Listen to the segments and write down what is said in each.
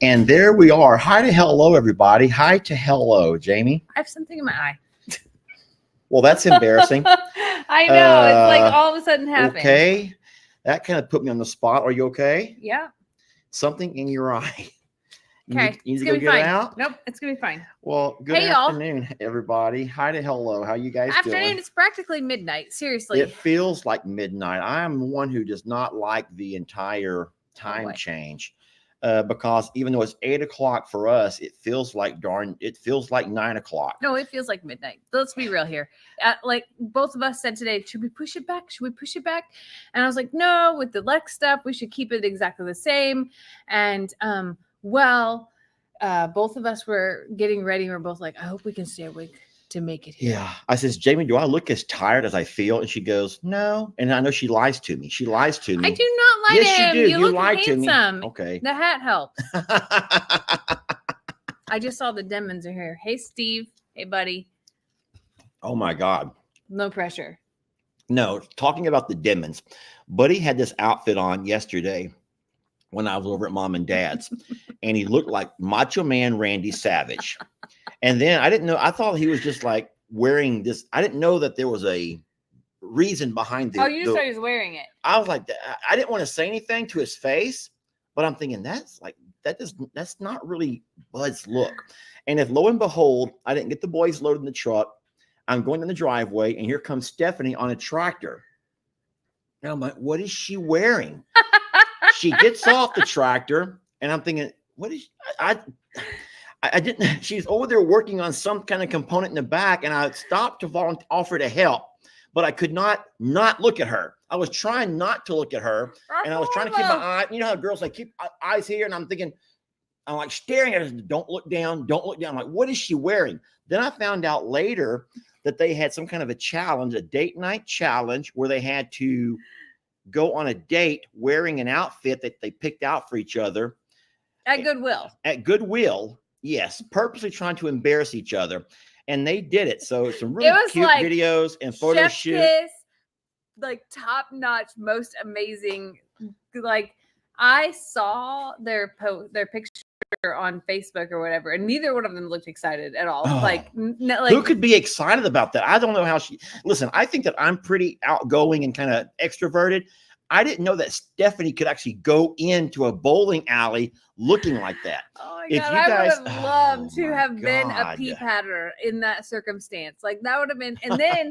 And there we are. Hi to hello, everybody. Hi to hello, Jamie. I have something in my eye. Well, that's embarrassing. I know. It's like all of a sudden happened. Okay. That kind of put me on the spot. Are you okay? Yeah. Something in your eye. Okay. You need to gonna go be get fine. it out? Nope. It's going to be fine. Well, good afternoon, everybody. Hi to hello. How you guys doing? Afternoon. It's practically midnight. Seriously. It feels like midnight. I am one who does not like the entire time change. Because even though it's 8 o'clock for us, it feels like 9 o'clock. No, it feels like midnight. Let's be real here. Like both of us said today, should we push it back? Should we push it back? And I was like, no, with the Lex stuff, we should keep it exactly the same. And both of us were getting ready. We're both like, I hope we can stay awake to make it here. Yeah. I says, Jamie, do I look as tired as I feel? And she goes, no. And I know she lies to me. She lies to me. I do not lie to him. You do. You look lied handsome. to me. Okay. The hat helps. I just saw the Demons are here. Hey, Steve. Hey, buddy. Oh, my God. No pressure. No, talking about the Demons. Buddy had this outfit on yesterday when I was over at Mom and Dad's. And he looked like Macho Man Randy Savage. And then I didn't know. I thought he was just like wearing this. I didn't know that there was a reason behind the. Oh, you just thought he was wearing it. I was like, I didn't want to say anything to his face, but I'm thinking that's not really Bud's look. And if lo and behold, I didn't get the boys loaded in the truck, I'm going in the driveway, and here comes Stephanie on a tractor. And I'm like, what is she wearing? She gets off the tractor, and I'm thinking, what is I didn't. She's over there working on some kind of component in the back, and I stopped to offer to help, but I could not look at her. I was trying not to look at her, and I was trying to keep my eye. You know how girls like keep eyes here, and I'm thinking, I'm like staring at her. Don't look down. Don't look down. I'm like, what is she wearing? Then I found out later that they had some kind of a challenge, a date night challenge, where they had to go on a date wearing an outfit that they picked out for each other at Goodwill. At Goodwill. Yes, purposely trying to embarrass each other, and they did it. So some really cute videos and photo shoots, like top notch, most amazing. Like I saw their picture on Facebook or whatever, and neither one of them looked excited at all. Oh, like who could be excited about that? I don't know how she. Listen, I think that I'm pretty outgoing and kind of extroverted. I didn't know that Stephanie could actually go into a bowling alley looking like that. Oh my God, I would have loved to have been a pea patter in that circumstance. Like that would have been, and then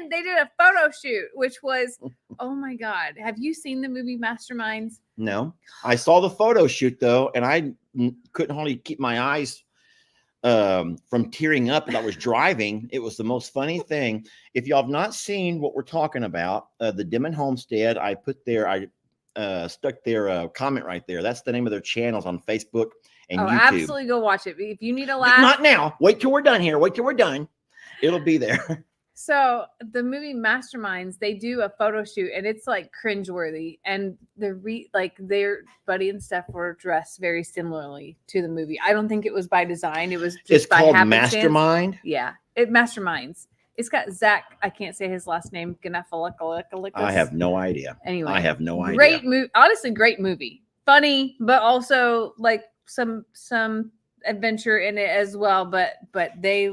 they did a photo shoot, which was, oh my God. Have you seen the movie Masterminds? No, I saw the photo shoot though, and I couldn't hardly keep my eyes from tearing up as I was driving. It was the most funny thing. If y'all have not seen what we're talking about, the Demon Homestead, I stuck their comment right there. That's the name of their channels on Facebook and YouTube. Absolutely go watch it. If you need a laugh. Not now. Wait till we're done here. Wait till we're done. It'll be there. So the movie Masterminds, they do a photo shoot, and it's like cringeworthy. And their Buddy and Steph were dressed very similarly to the movie. I don't think it was by design. It was just it's by called happenstance. Mastermind. Yeah, Masterminds. It's got Zach. I can't say his last name. Ganafalikalikas. I have no idea. Anyway, I have no idea. Great movie. Honestly, great movie. Funny, but also like some adventure in it as well. But they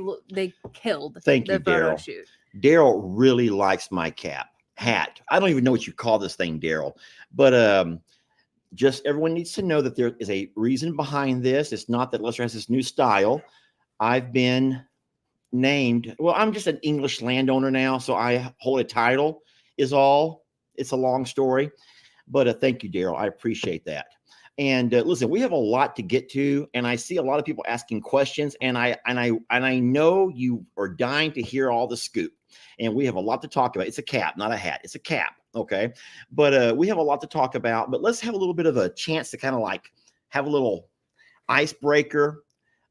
killed the photo shoot. Daryl really likes my hat. I don't even know what you call this thing, Daryl. But just everyone needs to know that there is a reason behind this. It's not that Lester has this new style. I've been named. Well, I'm just an English landowner now, so I hold a title is all. It's a long story. But thank you, Daryl. I appreciate that. And listen, we have a lot to get to, and I see a lot of people asking questions, and I know you are dying to hear all the scoop. And we have a lot to talk about. It's a cap, not a hat. It's a cap, okay? But we have a lot to talk about. But let's have a little bit of a chance to kind of like have a little icebreaker,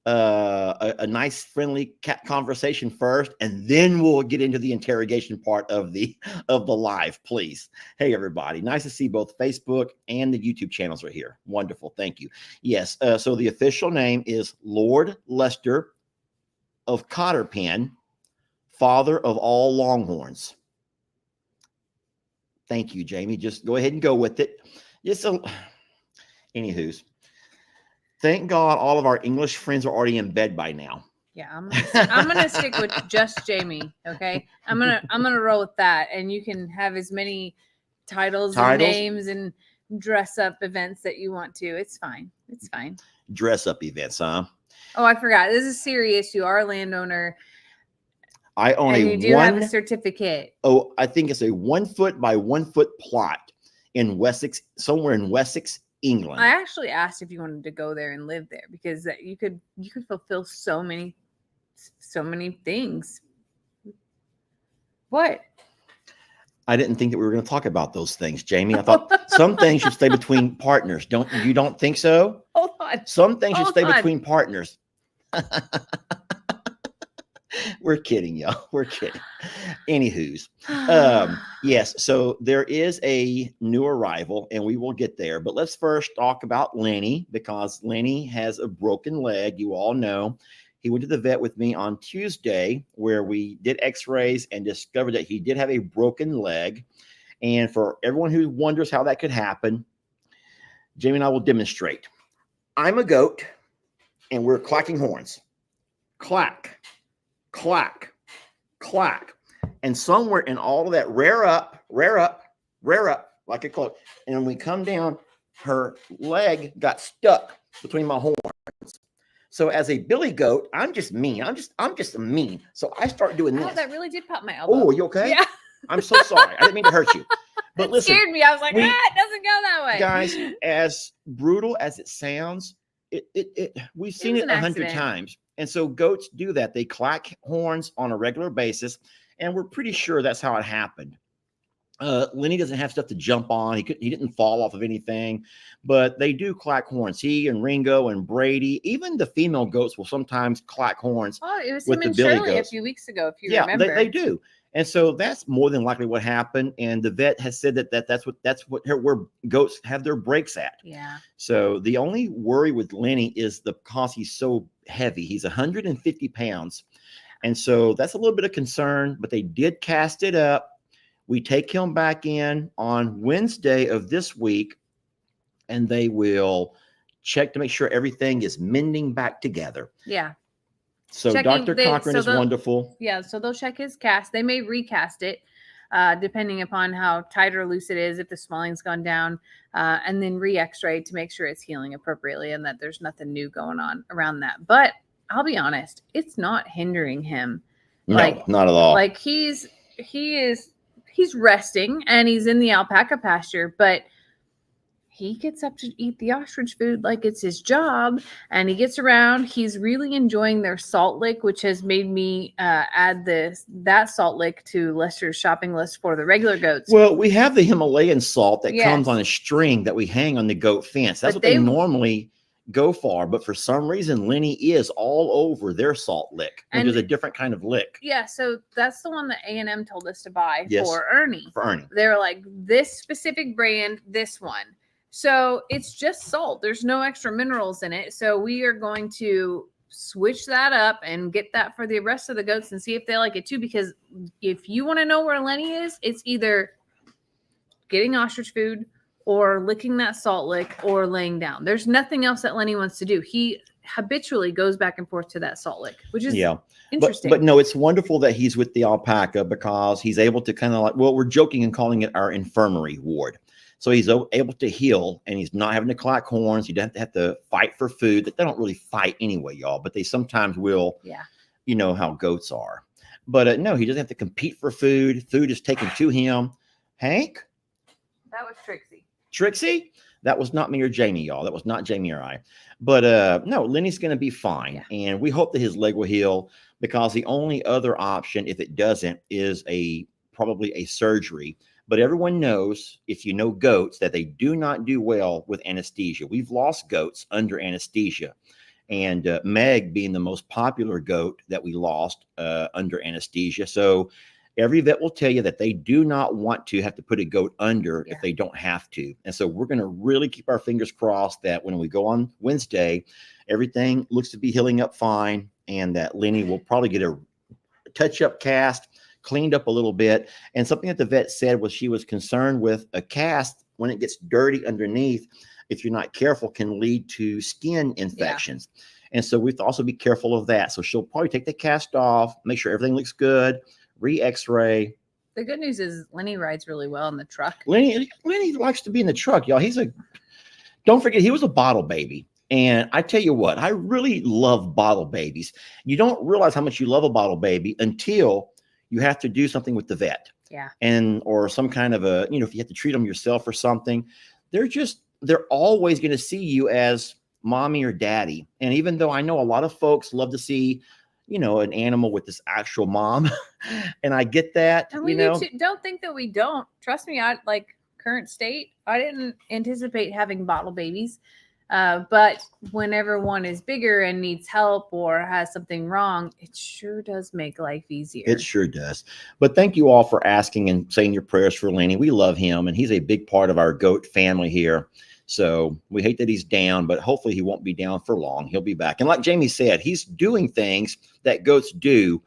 a nice friendly conversation first, and then we'll get into the interrogation part of the live, please. Hey everybody, nice to see both Facebook and the YouTube channels are here. Wonderful, thank you. Yes, so the official name is Lord Lester of Cotterpen, father of all Longhorns. Thank you, Jamie. Just go ahead and go with it. Anywho's. Thank God all of our English friends are already in bed by now. Yeah, I'm gonna stick with just Jamie. Okay, I'm gonna roll with that, and you can have as many titles and names and dress up events that you want to. It's fine. It's fine. Dress up events, huh? Oh, I forgot. This is serious. You are a landowner. I own and you do have a certificate. Oh, I think it's a 1 foot by 1 foot plot in Wessex, somewhere in Wessex, England. I actually asked if you wanted to go there and live there because you could fulfill so many things. What? I didn't think that we were going to talk about those things, Jamie. I thought some things should stay between partners. Don't think so? Hold on. Some things should stay between partners. We're kidding, y'all. We're kidding. Anywho's, yes. So there is a new arrival, and we will get there. But let's first talk about Lenny, because Lenny has a broken leg. You all know. He went to the vet with me on Tuesday, where we did X-rays and discovered that he did have a broken leg. And for everyone who wonders how that could happen, Jamie and I will demonstrate. I'm a goat, and we're clacking horns. Clack, clack, clack. And somewhere in all of that, rear up, like a clock. And when we come down, her leg got stuck between my horns. So as a billy goat, I'm just mean. I'm just mean. So I start doing this. That really did pop my elbow. Oh, are you okay? Yeah. I'm so sorry. I didn't mean to hurt you. But it listen, scared me. I was like, it doesn't go that way. Guys, as brutal as it sounds, we've seen it 100 times. And so goats do that. They clack horns on a regular basis, and we're pretty sure that's how it happened. Lenny doesn't have stuff to jump on. He didn't fall off of anything, but they do clack horns. He and Ringo and Brady, even the female goats will sometimes clack horns. Oh, it was him and Shirley a few weeks ago, if you remember. They do. And so that's more than likely what happened. And the vet has said that's where goats have their breaks at. Yeah. So the only worry with Lenny is because he's so heavy. He's 150 pounds. And so that's a little bit of concern, but they did cast it up. We take him back in on Wednesday of this week, and they will check to make sure everything is mending back together. Yeah. So Dr. Cochran is wonderful. Yeah. So they'll check his cast. They may recast it, depending upon how tight or loose it is, if the swelling's gone down, and then re-x-ray to make sure it's healing appropriately and that there's nothing new going on around that. But I'll be honest, it's not hindering him. No, not at all. Like he's resting and he's in the alpaca pasture, but he gets up to eat the ostrich food like it's his job, and he gets around. He's really enjoying their salt lick, which has made me add that salt lick to Lester's shopping list for the regular goats. Well, we have the Himalayan salt that comes on a string that we hang on the goat fence. That's what they normally go for, but for some reason Lenny is all over their salt lick, which is a different kind of lick. Yeah, so that's the one that A&M told us to buy for Ernie. They were like, this specific brand, this one. So it's just salt. There's no extra minerals in it. So we are going to switch that up and get that for the rest of the goats and see if they like it too. Because if you want to know where Lenny is, it's either getting ostrich food or licking that salt lick or laying down. There's nothing else that Lenny wants to do. He habitually goes back and forth to that salt lick, which is interesting. But no, it's wonderful that he's with the alpaca because he's able to kind of like, well, we're joking and calling it our infirmary ward. So he's able to heal, and he's not having to clack horns. He doesn't have to fight for food. They don't really fight anyway, y'all, but they sometimes will. Yeah. You know how goats are. But no, he doesn't have to compete for food. Food is taken to him. Hank? That was Trixie. Trixie? That was not me or Jamie, y'all. That was not Jamie or I. But no, Lenny's going to be fine. Yeah. And we hope that his leg will heal, because the only other option, if it doesn't, is probably a surgery. But everyone knows, if you know goats, that they do not do well with anesthesia. We've lost goats under anesthesia. And Meg being the most popular goat that we lost under anesthesia. So every vet will tell you that they do not want to have to put a goat under if they don't have to. And so we're going to really keep our fingers crossed that when we go on Wednesday, everything looks to be healing up fine, and that Lenny will probably get a touch-up cast, cleaned up a little bit. And something that the vet said was she was concerned with a cast when it gets dirty underneath. if you're not careful, can lead to skin infections. And so we have to also be careful of that. So she'll probably take the cast off, make sure everything looks good, re-x-ray. The good news is Lenny rides really well in the truck. Lenny likes to be in the truck, y'all. Don't forget, he was a bottle baby. And I tell you what, I really love bottle babies. You don't realize how much you love a bottle baby until you have to do something with the vet. Yeah. Or some kind of if you have to treat them yourself or something, they're always going to see you as mommy or daddy. And even though I know a lot of folks love to see, an animal with this actual mom, and I get that, and we do too. Don't think that we don't. Trust me, I like current state. I didn't anticipate having bottle babies. But whenever one is bigger and needs help or has something wrong, it sure does make life easier. It sure does. But thank you all for asking and saying your prayers for Lenny. We love him, and he's a big part of our goat family here. So we hate that he's down, but hopefully he won't be down for long. He'll be back. And like Jamie said, he's doing things that goats do,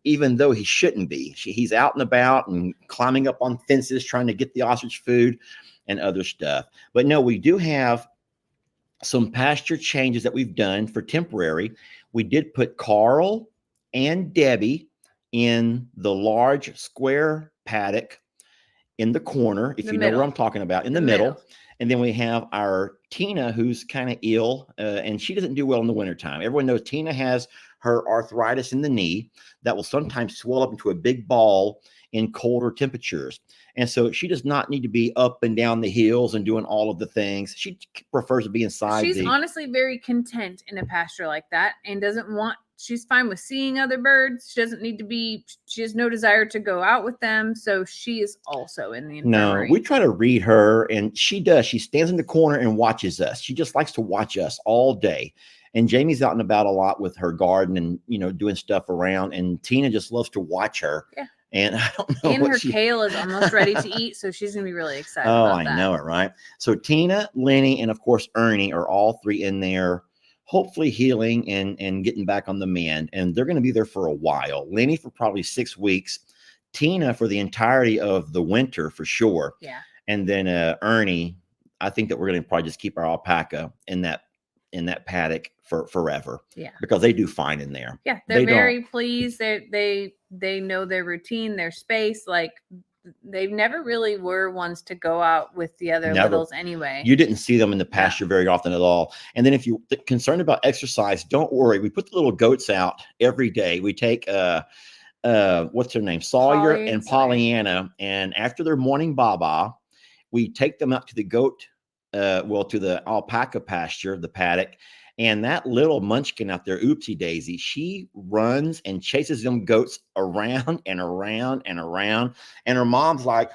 even though he shouldn't be. He's out and about and climbing up on fences, trying to get the ostrich food and other stuff. But no, we do have some pasture changes that we've done for temporary. We did put Carl and Debbie in the large square paddock in the corner, if you know what I'm talking about, in the middle. And then we have our Tina, who's kind of ill, and she doesn't do well in the wintertime. Everyone knows Tina has her arthritis in the knee that will sometimes swell up into a big ball in colder temperatures. And so she does not need to be up and down the hills and doing all of the things. She prefers to be inside. She's honestly very content in a pasture like that and she's fine with seeing other birds. She has no desire to go out with them. So she is also in the infirmary. No, we try to read her, and she does. She stands in the corner and watches us. She just likes to watch us all day. And Jamie's out and about a lot with her garden and, doing stuff around. And Tina just loves to watch her. Yeah. And I don't know. And her kale is almost ready to eat. So she's going to be really excited. I know it, right? So Tina, Lenny, and of course, Ernie are all three in there, hopefully healing and getting back on the mend. And they're going to be there for a while. Lenny for probably 6 weeks. Tina for the entirety of the winter for sure. Yeah. And then Ernie, I think that we're going to probably just keep our alpaca in that paddock for forever. Yeah. Because they do fine in there. Yeah. They're very pleased. They know their routine, their space. Like they never really were ones to go out with the other littles anyway. You didn't see them in the pasture very often at all. And then if you're concerned about exercise, don't worry. We put the little goats out every day. We take what's their name? Sawyer and Pollyanna. And after their morning baba, we take them out to the goat, to the alpaca pasture, the paddock. And that little munchkin out there, Oopsie Daisy, she runs and chases them goats around and around and around. And her mom's like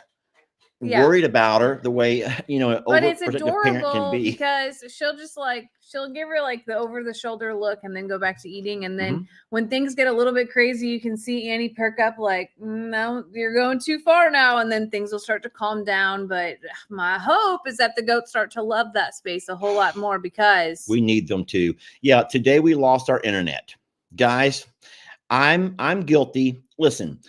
worried about her the way, but it's adorable because she'll give her like the over the shoulder look and then go back to eating. And then when things get a little bit crazy, you can see Annie perk up like, no, you're going too far now. And then things will start to calm down. But my hope is that the goats start to love that space a whole lot more because we need them to. Yeah. Today we lost our internet, guys. I'm guilty. Listen,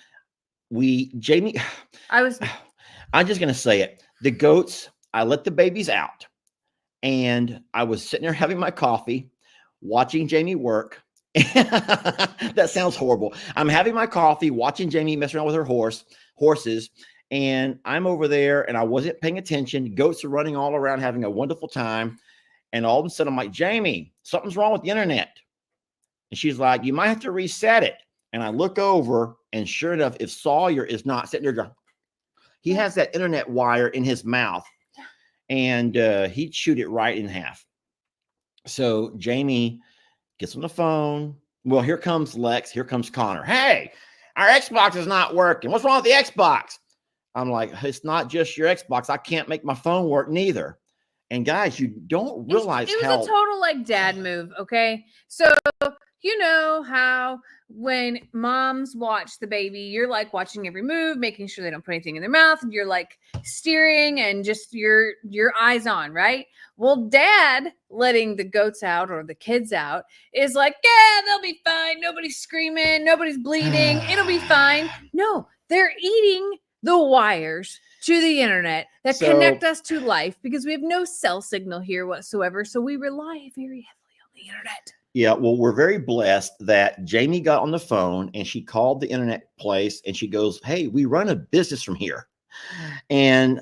I'm just going to say it. The goats, I let the babies out and I was sitting there having my coffee, watching Jamie work. That sounds horrible. I'm having my coffee, watching Jamie mess around with her horses. And I'm over there and I wasn't paying attention. Goats are running all around, having a wonderful time. And all of a sudden I'm like, Jamie, something's wrong with the internet. And she's like, you might have to reset it. And I look over and sure enough, if Sawyer is not sitting there going, he has that internet wire in his mouth and he'd shoot it right in half. So Jamie gets on the phone. Well, here comes Lex. Here comes Connor. Hey, our Xbox is not working. What's wrong with the Xbox? I'm like, it's not just your Xbox. I can't make my phone work neither. And guys, you don't realize it was a total like dad move. Okay. So you know how when moms watch the baby, you're like watching every move, making sure they don't put anything in their mouth, and you're like steering and just your eyes on, right? Well, dad letting the goats out or the kids out is like, yeah, they'll be fine. Nobody's screaming, nobody's bleeding. It'll be fine. No, they're eating the wires to the internet that connect us to life, because we have no cell signal here whatsoever. So we rely very heavily on the internet. Yeah, well, we're very blessed that Jamie got on the phone and she called the internet place and she goes, "Hey, we run a business from here." And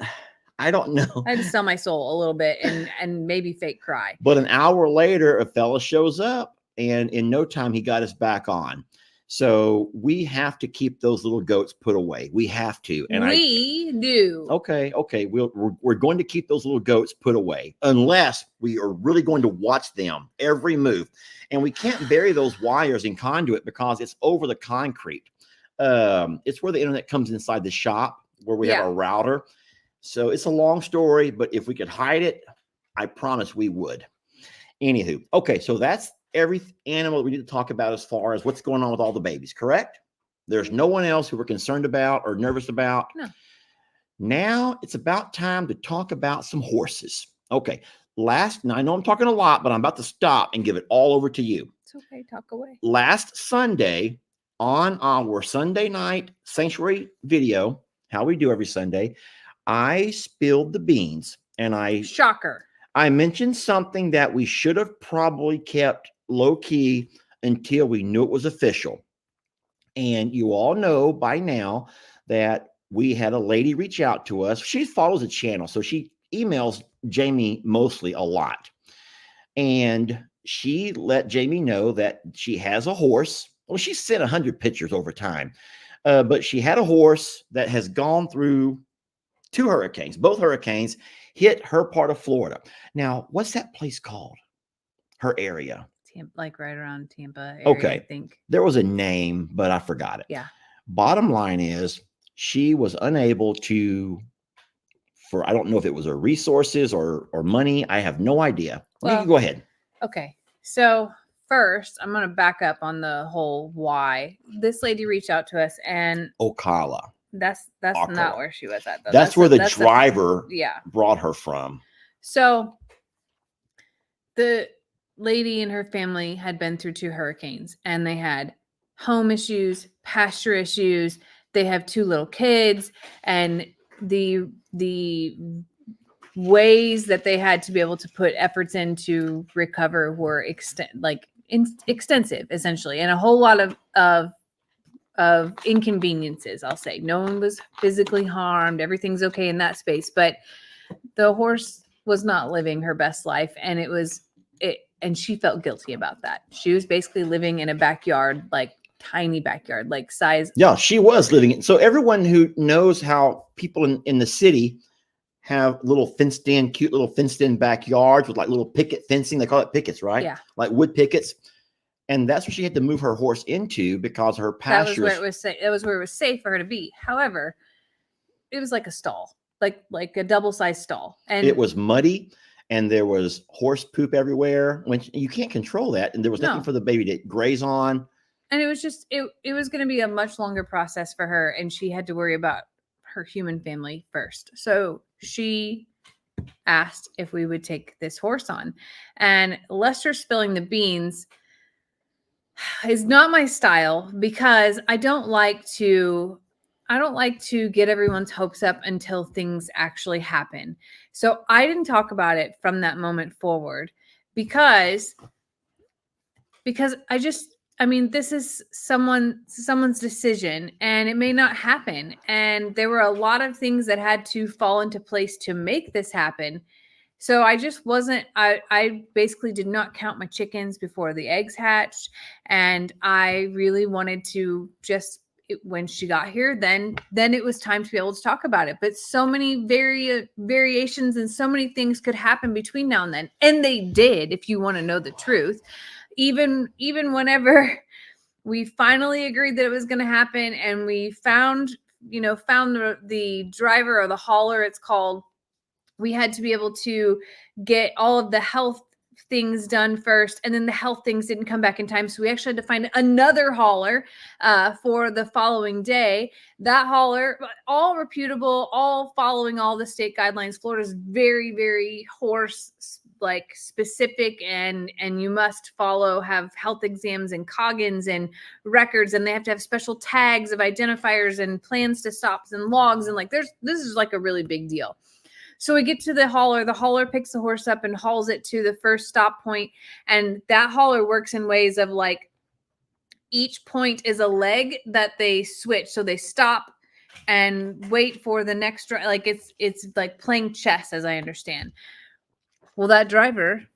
I don't know. I had to sell my soul a little bit and maybe fake cry. But an hour later, a fella shows up and in no time he got us back on. So we have to keep those little goats put away. We have to. And we do. Okay. We're going to keep those little goats put away unless we are really going to watch them every move. And we can't bury those wires in conduit because it's over the concrete. It's where the internet comes inside the shop where we have a router. So it's a long story, but if we could hide it, I promise we would. Anywho, okay, so that's every animal we need to talk about as far as what's going on with all the babies, correct? There's no one else who we're concerned about or nervous about. No. Now it's about time to talk about some horses. Okay, now I know I'm talking a lot, but I'm about to stop and give it all over to you. It's okay, talk away. Last Sunday on our Sunday night sanctuary video, how we do every Sunday, I spilled the beans and shocker. I mentioned something that we should have probably kept low key until we knew it was official. And you all know by now that we had a lady reach out to us. She follows the channel, so she emails Jamie mostly a lot. And she let Jamie know that she has a horse. Well, she sent 100 pictures over time. But she had a horse that has gone through 2 hurricanes. Both hurricanes hit her part of Florida. Now, what's that place called? Her area. Like right around Tampa area, okay. I think. There was a name, but I forgot it. Yeah. Bottom line is she was unable to, I don't know if it was her resources or money. I have no idea. Well, you can go ahead. Okay. So first, I'm going to back up on the whole why. This lady reached out to us and Ocala. That's not where she was at, though. That's where the driver brought her from. So the lady and her family had been through 2 hurricanes and they had home issues, pasture issues. They have 2 little kids, and the ways that they had to be able to put efforts in to recover were extensive, essentially, and a whole lot of inconveniences. I'll say no one was physically harmed. Everything's okay in that space, but the horse was not living her best life, and and she felt guilty about that. She was basically living in a backyard, like tiny backyard, like size. Yeah, she was living it. So everyone who knows how people in the city have cute little fenced in backyards with like little picket fencing. They call it pickets, right? Yeah. Like wood pickets. And that's where she had to move her horse into because her pastures. That was where it was safe for her to be. However, it was like a stall, like a double-sized stall. And it was muddy and there was horse poop everywhere. When you can't control that. And there was nothing for the baby to graze on. And it was just, it was going to be a much longer process for her. And she had to worry about her human family first. So she asked if we would take this horse on. And Lester spilling the beans is not my style, because I don't like to get everyone's hopes up until things actually happen. So I didn't talk about it from that moment forward because this is someone's decision, and it may not happen. And there were a lot of things that had to fall into place to make this happen. So I basically did not count my chickens before the eggs hatched. And I really wanted to when she got here, then it was time to be able to talk about it. But so many variations and so many things could happen between now and then. And they did, if you want to know the truth. Even whenever we finally agreed that it was going to happen, and we found the driver, or the hauler, it's called, we had to be able to get all of the health things done first, and then the health things didn't come back in time. So we actually had to find another hauler for the following day. That hauler, all reputable, all following all the state guidelines. Florida's very, very horse like specific and you must have health exams and Coggins and records, and they have to have special tags of identifiers and plans to stops and logs, and like this is like a really big deal. So we get to the hauler picks the horse up and hauls it to the first stop point, and that hauler works in ways of like each point is a leg that they switch, so they stop and wait for the next, like it's like playing chess, as I understand. Well, that driver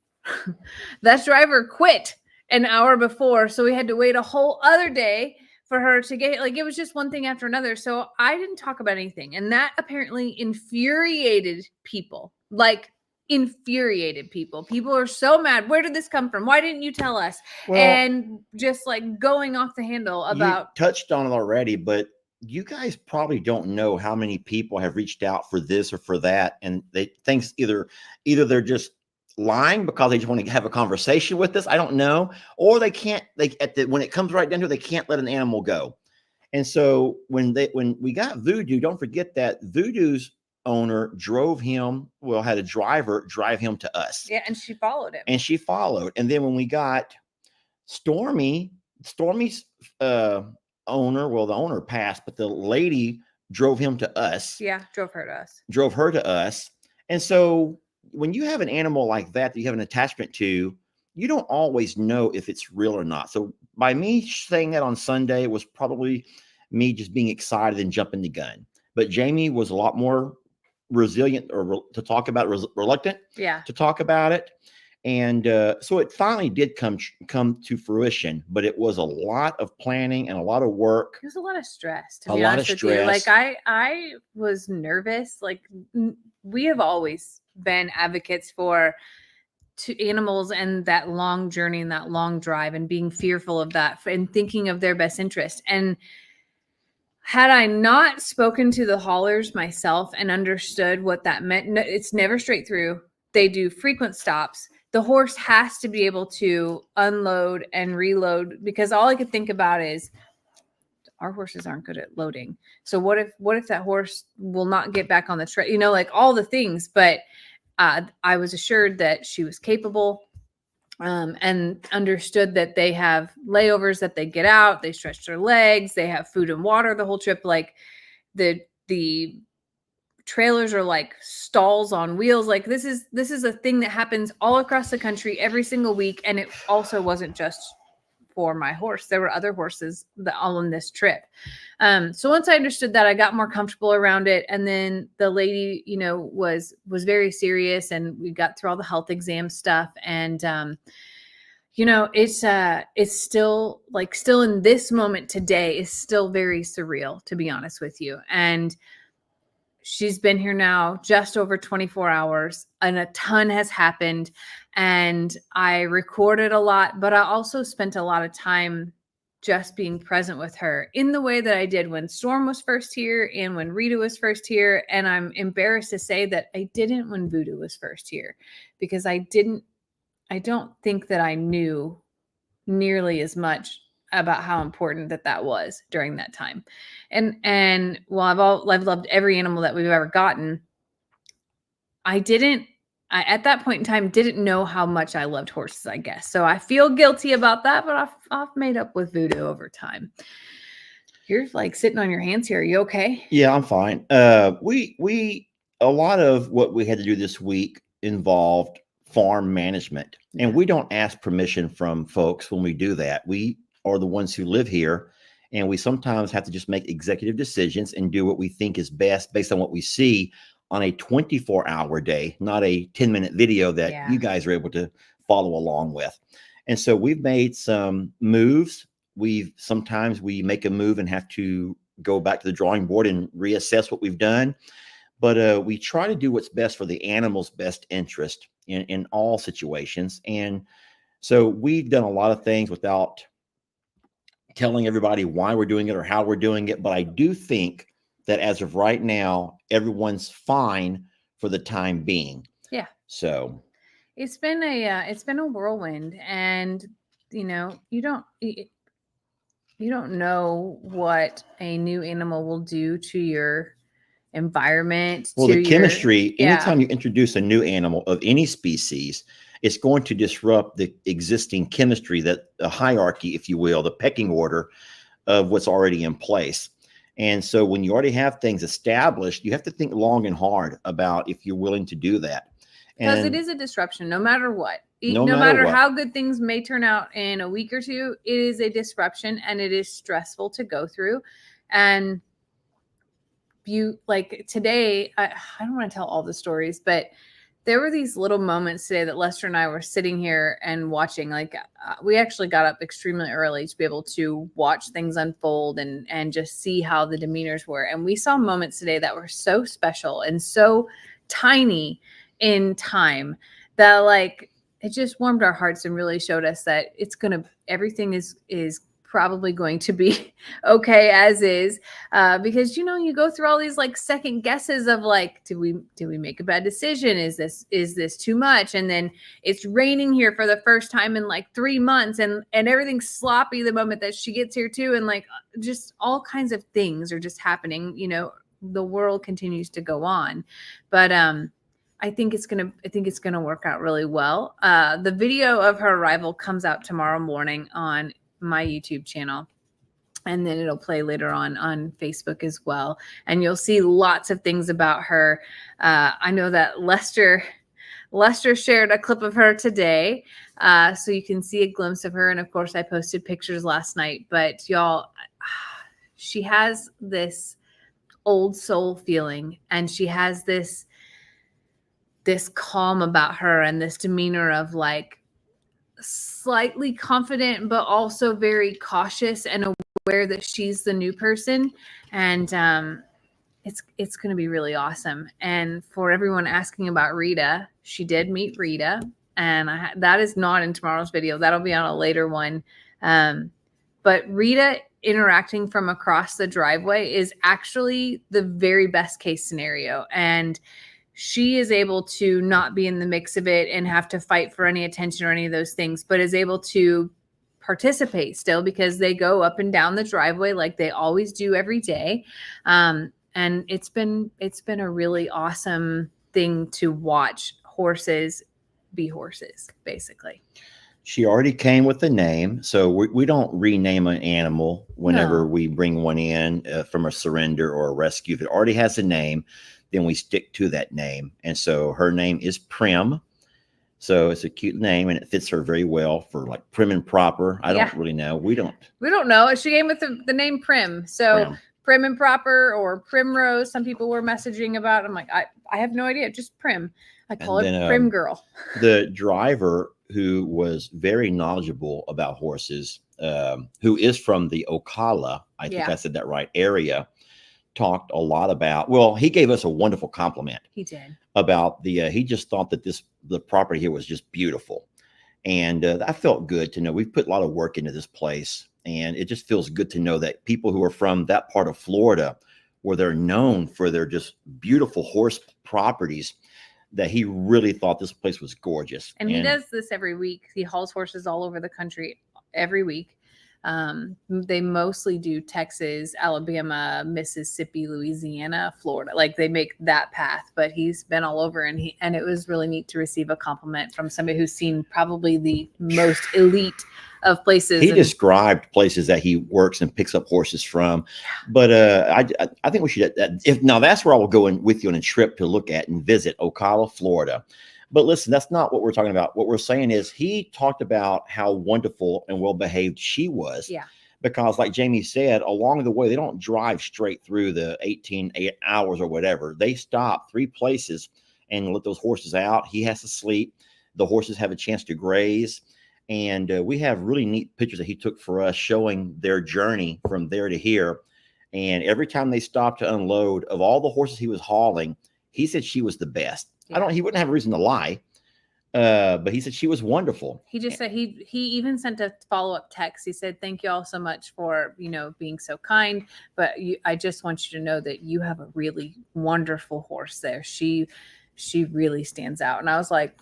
quit an hour before, so we had to wait a whole other day for her to get, like, it was just one thing after another. So I didn't talk about anything, and that apparently infuriated people. People are so mad. Where did this come from? Why didn't you tell us? Well, and just like going off the handle about. You touched on it already, but you guys probably don't know how many people have reached out for this or for that, and they think either they're just lying because they just want to have a conversation with us. I don't know, or they can't. When it comes right down to it, they can't let an animal go. And so when we got Voodoo, don't forget that Voodoo's owner had a driver drive him to us. Yeah, and she followed him. And then when we got Stormy's owner, well, the owner passed, but the lady drove him to us. Yeah, drove her to us. And so when you have an animal like that you have an attachment to, you don't always know if it's real or not. So by me saying that on Sunday, it was probably me just being excited and jumping the gun. But Jamie was a lot more resilient reluctant to talk about it. And so it finally did come to fruition, but it was a lot of planning and a lot of work. It was a lot of stress, to be honest with you. Like I was nervous. Like we have always been advocates for animals and that long journey and that long drive, and being fearful of that and thinking of their best interest. And had I not spoken to the haulers myself and understood what that meant, it's never straight through. They do frequent stops. The horse has to be able to unload and reload, because all I could think about is our horses aren't good at loading. So what if that horse will not get back on the trail? Like all the things. But I was assured that she was capable, and understood that they have layovers, that they get out, they stretch their legs, they have food and water the whole trip. Like the trailers are like stalls on wheels. Like this is a thing that happens all across the country every single week. And it also wasn't just for my horse. There were other horses that all on this trip. So once I understood that, I got more comfortable around it. And then the lady, was very serious, and we got through all the health exam stuff. And, it's still in this moment today is still very surreal, to be honest with you. And she's been here now just over 24 hours, and a ton has happened. And I recorded a lot, but I also spent a lot of time just being present with her in the way that I did when Storm was first here and when Rita was first here. And I'm embarrassed to say that I didn't when Voodoo was first here, because I don't think that I knew nearly as much about how important that was during that time. And while I've loved every animal that we've ever gotten, I at that point in time didn't know how much I loved horses, I guess. So I feel guilty about that, but I've made up with Voodoo over time. You're like sitting on your hands here. Are you okay? Yeah, I'm fine. We a lot of what we had to do this week involved farm management, and we don't ask permission from folks when we do that. We are the ones who live here, and we sometimes have to just make executive decisions and do what we think is best based on what we see on a 24-hour day, not a 10-minute video that you guys are able to follow along with. And so we've made some moves. Sometimes we make a move and have to go back to the drawing board and reassess what we've done. But we try to do what's best for the animal's best interest in all situations. And so we've done a lot of things without telling everybody why we're doing it or how we're doing it. But I do think that as of right now, everyone's fine for the time being. Yeah. So it's been a whirlwind, and you don't know what a new animal will do to your environment. Well, to the chemistry, yeah. anytime you introduce a new animal of any species, it's going to disrupt the existing chemistry, that the hierarchy, if you will, the pecking order of what's already in place. And so when you already have things established, you have to think long and hard about if you're willing to do that. Because it is a disruption, no matter what. No matter what. how good things may turn out in a week or two, it is a disruption and it is stressful to go through. And you, like today, I don't want to tell all the stories, but there were these little moments today that Lester and I were sitting here and watching. Like we actually got up extremely early to be able to watch things unfold and just see how the demeanors were. And we saw moments today that were so special and so tiny in time that like it just warmed our hearts and really showed us that everything is probably going to be okay as is, because you go through all these like second guesses of like, did we make a bad decision? Is this too much? And then it's raining here for the first time in like 3 months, and everything's sloppy the moment that she gets here too, and like just all kinds of things are just happening. The world continues to go on, but I think it's gonna work out really well. The video of her arrival comes out tomorrow morning on my YouTube channel, and then it'll play later on Facebook as well. And you'll see lots of things about her. I know that Lester shared a clip of her today, so you can see a glimpse of her. And of course, I posted pictures last night. But y'all, she has this old soul feeling, and she has this calm about her and this demeanor of like slightly confident, but also very cautious and aware that she's the new person. And it's going to be really awesome. And for everyone asking about Rita, she did meet Rita, and that is not in tomorrow's video. That'll be on a later one. But Rita interacting from across the driveway is actually the very best case scenario. And she is able to not be in the mix of it and have to fight for any attention or any of those things, but is able to participate still because they go up and down the driveway like they always do every day. And it's been a really awesome thing to watch horses be horses, basically. She already came with a name, so we don't rename an animal whenever we bring one in from a surrender or a rescue. If it already has a name, then we stick to that name. And so her name is Prim. So it's a cute name, and it fits her very well for like prim and proper. I don't really know. We don't know. She came with the name Prim. So Prim and proper or Primrose. Some people were messaging about. I'm like, I have no idea. Just Prim. I call it Prim Girl. The driver, who was very knowledgeable about horses, who is from the Ocala, I think I said that right, area, talked a lot about, well, he gave us a wonderful compliment. He did. About he just thought that the property here was just beautiful. And I felt good to know we've put a lot of work into this place. And it just feels good to know that people who are from that part of Florida, where they're known for their just beautiful horse properties, that he really thought this place was gorgeous. And he does this every week. He hauls horses all over the country every week. They mostly do Texas, Alabama, Mississippi, Louisiana, Florida. Like they make that path, but he's been all over, and it was really neat to receive a compliment from somebody who's seen probably the most elite of places. He described places that he works and picks up horses from. But I think we should, now that's where I will go in with you on a trip to look at and visit Ocala, Florida. But listen, that's not what we're talking about. What we're saying is he talked about how wonderful and well-behaved she was. Yeah. Because like Jamie said, along the way, they don't drive straight through the 18 hours or whatever. They stop 3 places and let those horses out. He has to sleep. The horses have a chance to graze. And we have really neat pictures that he took for us showing their journey from there to here. And every time they stopped to unload, of all the horses he was hauling, he said she was the best. Yeah. He wouldn't have a reason to lie. But he said she was wonderful. He just said he even sent a follow-up text. He said, "Thank you all so much for, being so kind. But I just want you to know that you have a really wonderful horse there. She really stands out." And I was like,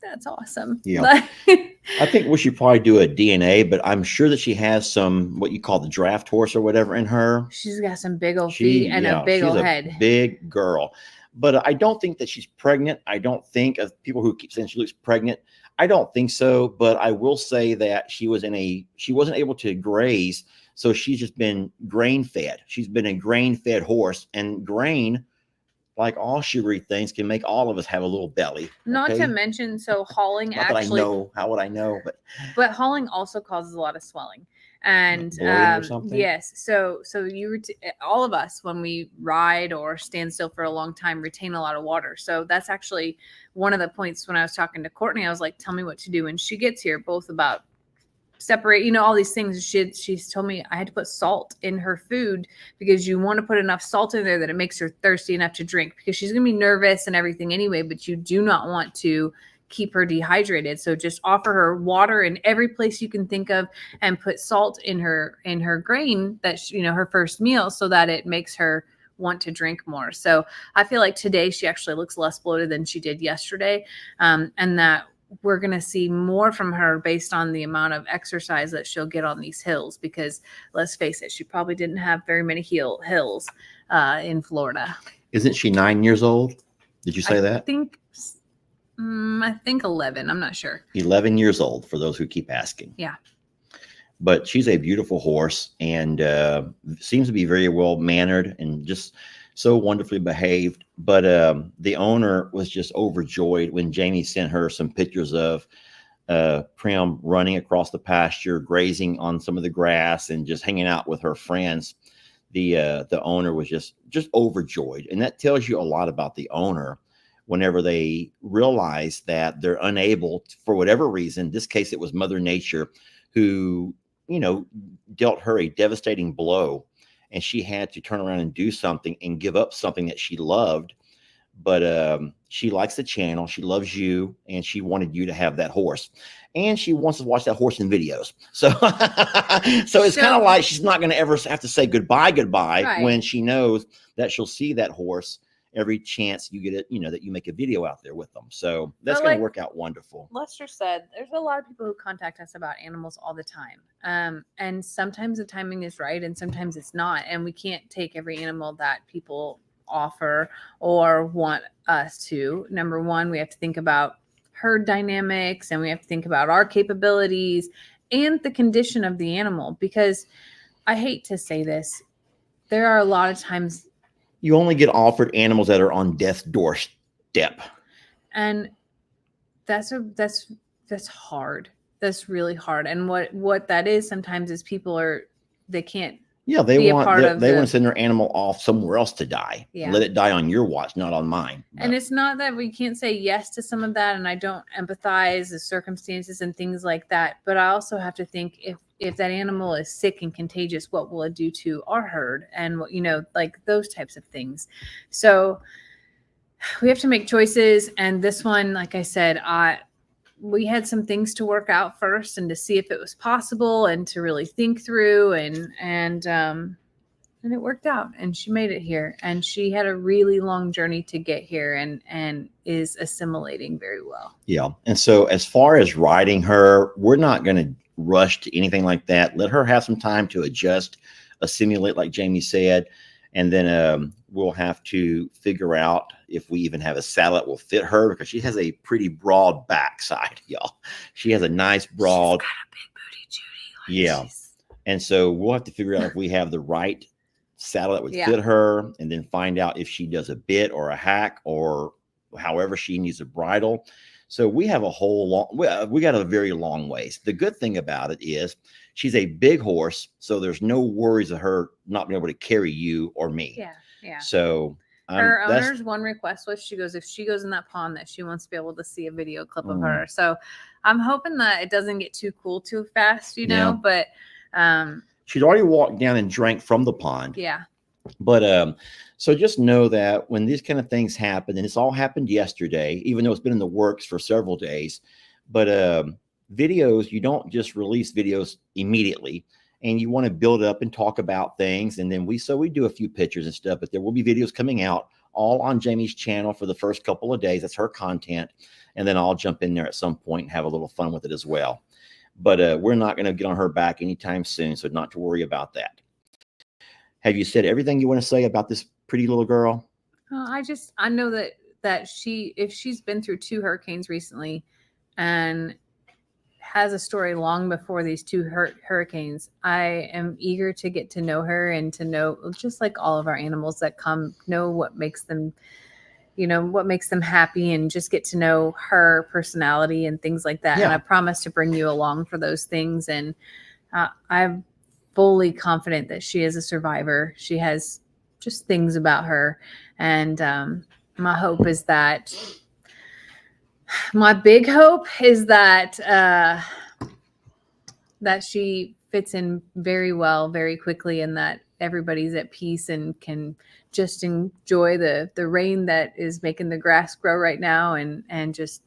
That's awesome. Yeah. I think we should probably do a DNA, but I'm sure that she has some, what you call the draft horse or whatever in her. She's got some big old feet and a big old head. Big girl. But I don't think that she's pregnant. I don't think, of people who keep saying she looks pregnant, I don't think so. But I will say that she wasn't able to graze. So she's just been grain fed. She's been a grain fed horse, and grain, like all sugary things, can make all of us have a little belly. Not to mention, so hauling Not that I know. How would I know? But hauling also causes a lot of swelling. And or something? Yes, so all of us, when we ride or stand still for a long time, retain a lot of water. So that's actually one of the points when I was talking to Courtney. I was like, tell me what to do when she gets here, both about separate, all these things. She's told me I had to put salt in her food, because you want to put enough salt in there that it makes her thirsty enough to drink, because she's going to be nervous and everything anyway, but you do not want to keep her dehydrated. So just offer her water in every place you can think of, and put salt in her grain, that her first meal, so that it makes her want to drink more. So I feel like today she actually looks less bloated than she did yesterday, and that we're going to see more from her based on the amount of exercise that she'll get on these hills, because let's face it, she probably didn't have very many hills in Florida. Isn't she 9 years old? Did you say that? I think 11. I'm not sure. 11 years old, for those who keep asking. Yeah. But she's a beautiful horse, and seems to be very well mannered and just so wonderfully behaved. But the owner was just overjoyed when Jamie sent her some pictures of Prim running across the pasture, grazing on some of the grass, and just hanging out with her friends. The owner was just overjoyed, and that tells you a lot about the owner. Whenever they realize that they're unable, for whatever reason, in this case it was Mother Nature who dealt her a devastating blow, and she had to turn around and do something and give up something that she loved. But she likes the channel, she loves you, and she wanted you to have that horse, and she wants to watch that horse in videos. So it's kind of like she's not going to ever have to say goodbye right, when she knows that she'll see that horse every chance you get it, that you make a video out there with them. So that's going to work out wonderful. Lester said, there's a lot of people who contact us about animals all the time. And sometimes the timing is right, and sometimes it's not. And we can't take every animal that people offer or want us to. Number one, we have to think about herd dynamics, and we have to think about our capabilities and the condition of the animal, because I hate to say this, there are a lot of times you only get offered animals that are on death's doorstep. And that's hard. That's really hard. And what that is sometimes is they can't. Yeah, they want to send their animal off somewhere else to die. Yeah. Let it die on your watch, not on mine. But. And it's not that we can't say yes to some of that, and I don't empathize the circumstances and things like that. But I also have to think, if that animal is sick and contagious, what will it do to our herd, and like those types of things. So we have to make choices. And this one, like I said, we had some things to work out first, and to see if it was possible, and to really think through, and it worked out, and she made it here, and she had a really long journey to get here, and is assimilating very well. Yeah. And so as far as riding her, we're not going to rush to anything like that. Let her have some time to adjust, assimilate, like Jamie said, and then we'll have to figure out if we even have a saddle that will fit her, because she has a pretty broad backside, y'all. She has a nice broad. She's got a big booty, Judy. Yeah. And so we'll have to figure out if we have the right saddle that would fit her, and then find out if she does a bit or a hack, or however she needs a bridle. So we have we got a very long ways. The good thing about it is she's a big horse, so there's no worries of her not being able to carry you or me. Yeah, yeah. So her owner's one request was, if she goes in that pond, that she wants to be able to see a video clip of her. So I'm hoping that it doesn't get too cool too fast, but she'd already walked down and drank from the pond. Yeah. But so just know that when these kind of things happen, and it's all happened yesterday, even though it's been in the works for several days, but videos, you don't just release videos immediately, and you want to build up and talk about things. And then we do a few pictures and stuff, but there will be videos coming out all on Jamie's channel for the first couple of days. That's her content. And then I'll jump in there at some point and have a little fun with it as well. But we're not going to get on her back anytime soon, so not to worry about that. Have you said everything you want to say about this pretty little girl? I know that if she's been through 2 hurricanes recently and has a story long before these 2 hurricanes, I am eager to get to know her and to know, just like all of our animals that come, know what makes them, what makes them happy, and just get to know her personality and things like that. Yeah. And I promise to bring you along for those things. And I'm fully confident that she is a survivor. She has just things about her. And my big hope is that that she fits in very well, very quickly, and that everybody's at peace and can just enjoy the rain that is making the grass grow right now, and just,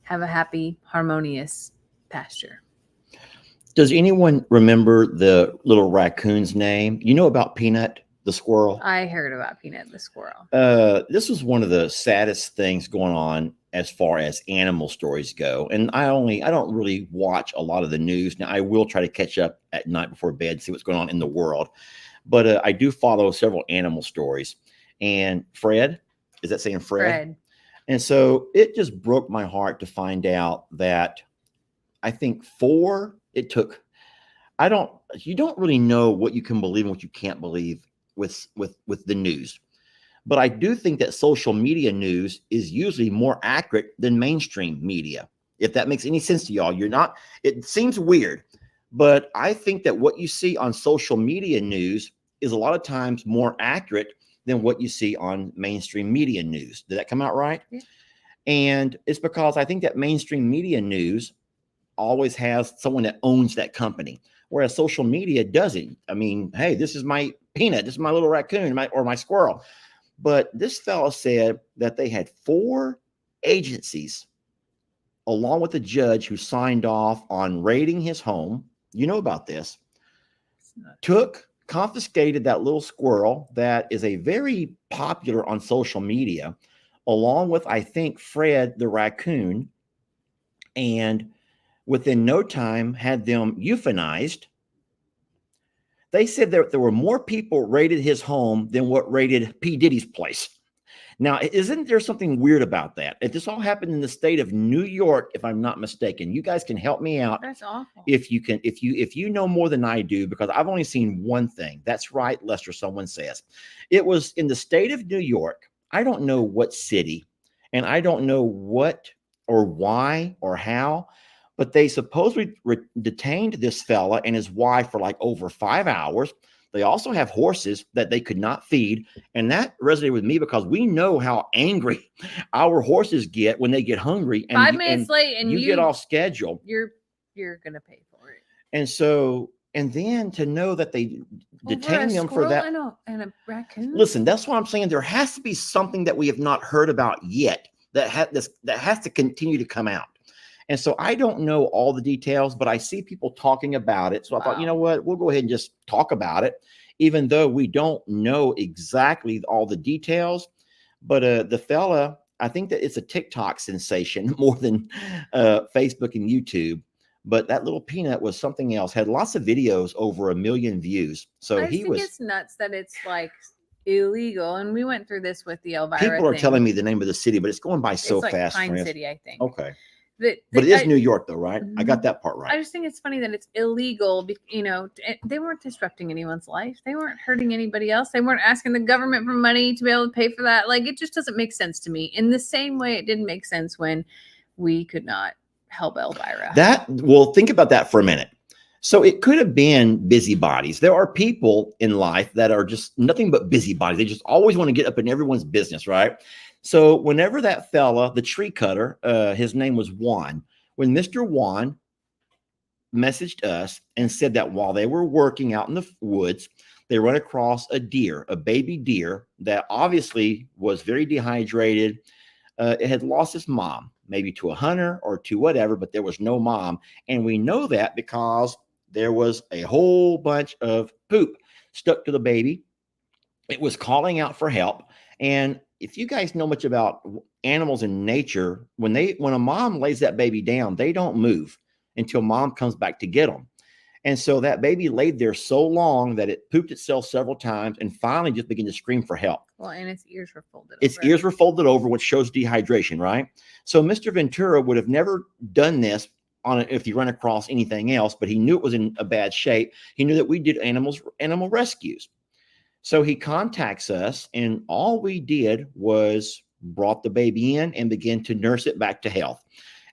have a happy, harmonious pasture. Does anyone remember the little raccoon's name? You know about Peanut the squirrel? I heard about Peanut the squirrel. This was one of the saddest things going on as far as animal stories go. And I don't really watch a lot of the news. Now, I will try to catch up at night before bed, see what's going on in the world. But I do follow several animal stories. And Fred, is that saying Fred? Fred. And so it just broke my heart to find out that I think you don't really know what you can believe and what you can't believe with the news. But I do think that social media news is usually more accurate than mainstream media. If that makes any sense to y'all, it seems weird, but I think that what you see on social media news is a lot of times more accurate than what you see on mainstream media news. Did that come out right? Yeah. And it's because I think that mainstream media news always has someone that owns that company, whereas social media doesn't. I mean, hey, this is my Peanut, this is my little raccoon, or my squirrel. But this fellow said that they had 4 agencies, along with the judge who signed off on raiding his home. You know about this. Confiscated that little squirrel that is a very popular on social media, along with, I think, Fred the raccoon, and within no time had them euthanized. They said that there were more people raided his home than what raided P. Diddy's place. Now, isn't there something weird about that? If this all happened in the state of New York, if I'm not mistaken, you guys can help me out. That's awful. If you know more than I do, because I've only seen one thing. That's right, Lester, someone says. It was in the state of New York. I don't know what city, and I don't know what or why or how, but they supposedly detained this fella and his wife for like over 5 hours. They also have horses that they could not feed. And that resonated with me because we know how angry our horses get when they get hungry. And 5 minutes late and you get off schedule. You're going to pay for it. And then to know that they detained them for that. And a raccoon. Listen, that's what I'm saying. There has to be something that we have not heard about yet that has to continue to come out. And so I don't know all the details, but I see people talking about it. So I thought, you know what, we'll go ahead and just talk about it, even though we don't know exactly all the details. But the fella, I think that it's a TikTok sensation more than Facebook and YouTube. But that little Peanut was something else, had lots of videos, over 1 million views. So I think it's nuts that it's like illegal. And we went through this with the Elvira People are telling me the name of the city, but it's going by so fast. Pine City, I think. Okay. But it is New York, though, right? I got that part right. I just think it's funny that it's illegal. They weren't disrupting anyone's life. They weren't hurting anybody else. They weren't asking the government for money to be able to pay for that. Like, it just doesn't make sense to me. In the same way, it didn't make sense when we could not help Elvira. Think about that for a minute. So it could have been busybodies. There are people in life that are just nothing but busybodies. They just always want to get up in everyone's business, right? So whenever that fella, the tree cutter, his name was Juan, when Mr. Juan messaged us and said that while they were working out in the woods, they run across a baby deer that obviously was very dehydrated. It had lost its mom, maybe to a hunter or to whatever, but there was no mom. And we know that because there was a whole bunch of poop stuck to the baby. It was calling out for help. And if you guys know much about animals in nature, when a mom lays that baby down, they don't move until mom comes back to get them. And so that baby laid there so long that it pooped itself several times and finally just began to scream for help. Well, and its ears were folded Its over. ears were folded over, which shows dehydration, right? So Mr. Ventura would have never done this if you run across anything else, but he knew it was in a bad shape. He knew that we did animal rescues. So he contacts us, and all we did was brought the baby in and began to nurse it back to health.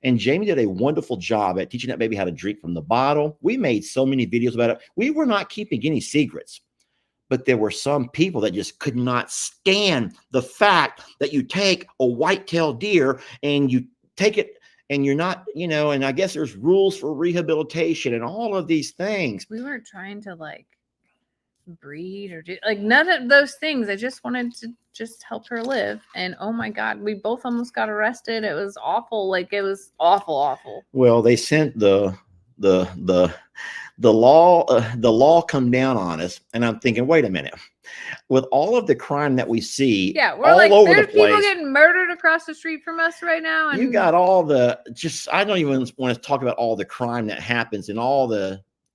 And Jamie did a wonderful job at teaching that baby how to drink from the bottle. We made so many videos about it. We were not keeping any secrets, but there were some people that just could not stand the fact that you take a white-tailed deer and you take it and you're not, and I guess there's rules for rehabilitation and all of these things. We weren't trying to breed or do none of those things. I just wanted to just help her live. And oh my God, we both almost got arrested. It was awful. It was awful. Well, they sent the law come down on us, and I'm thinking, wait a minute. With all of the crime that we see, we're all over the place, people getting murdered across the street from us right now. And you got all I don't even want to talk about all the crime that happens and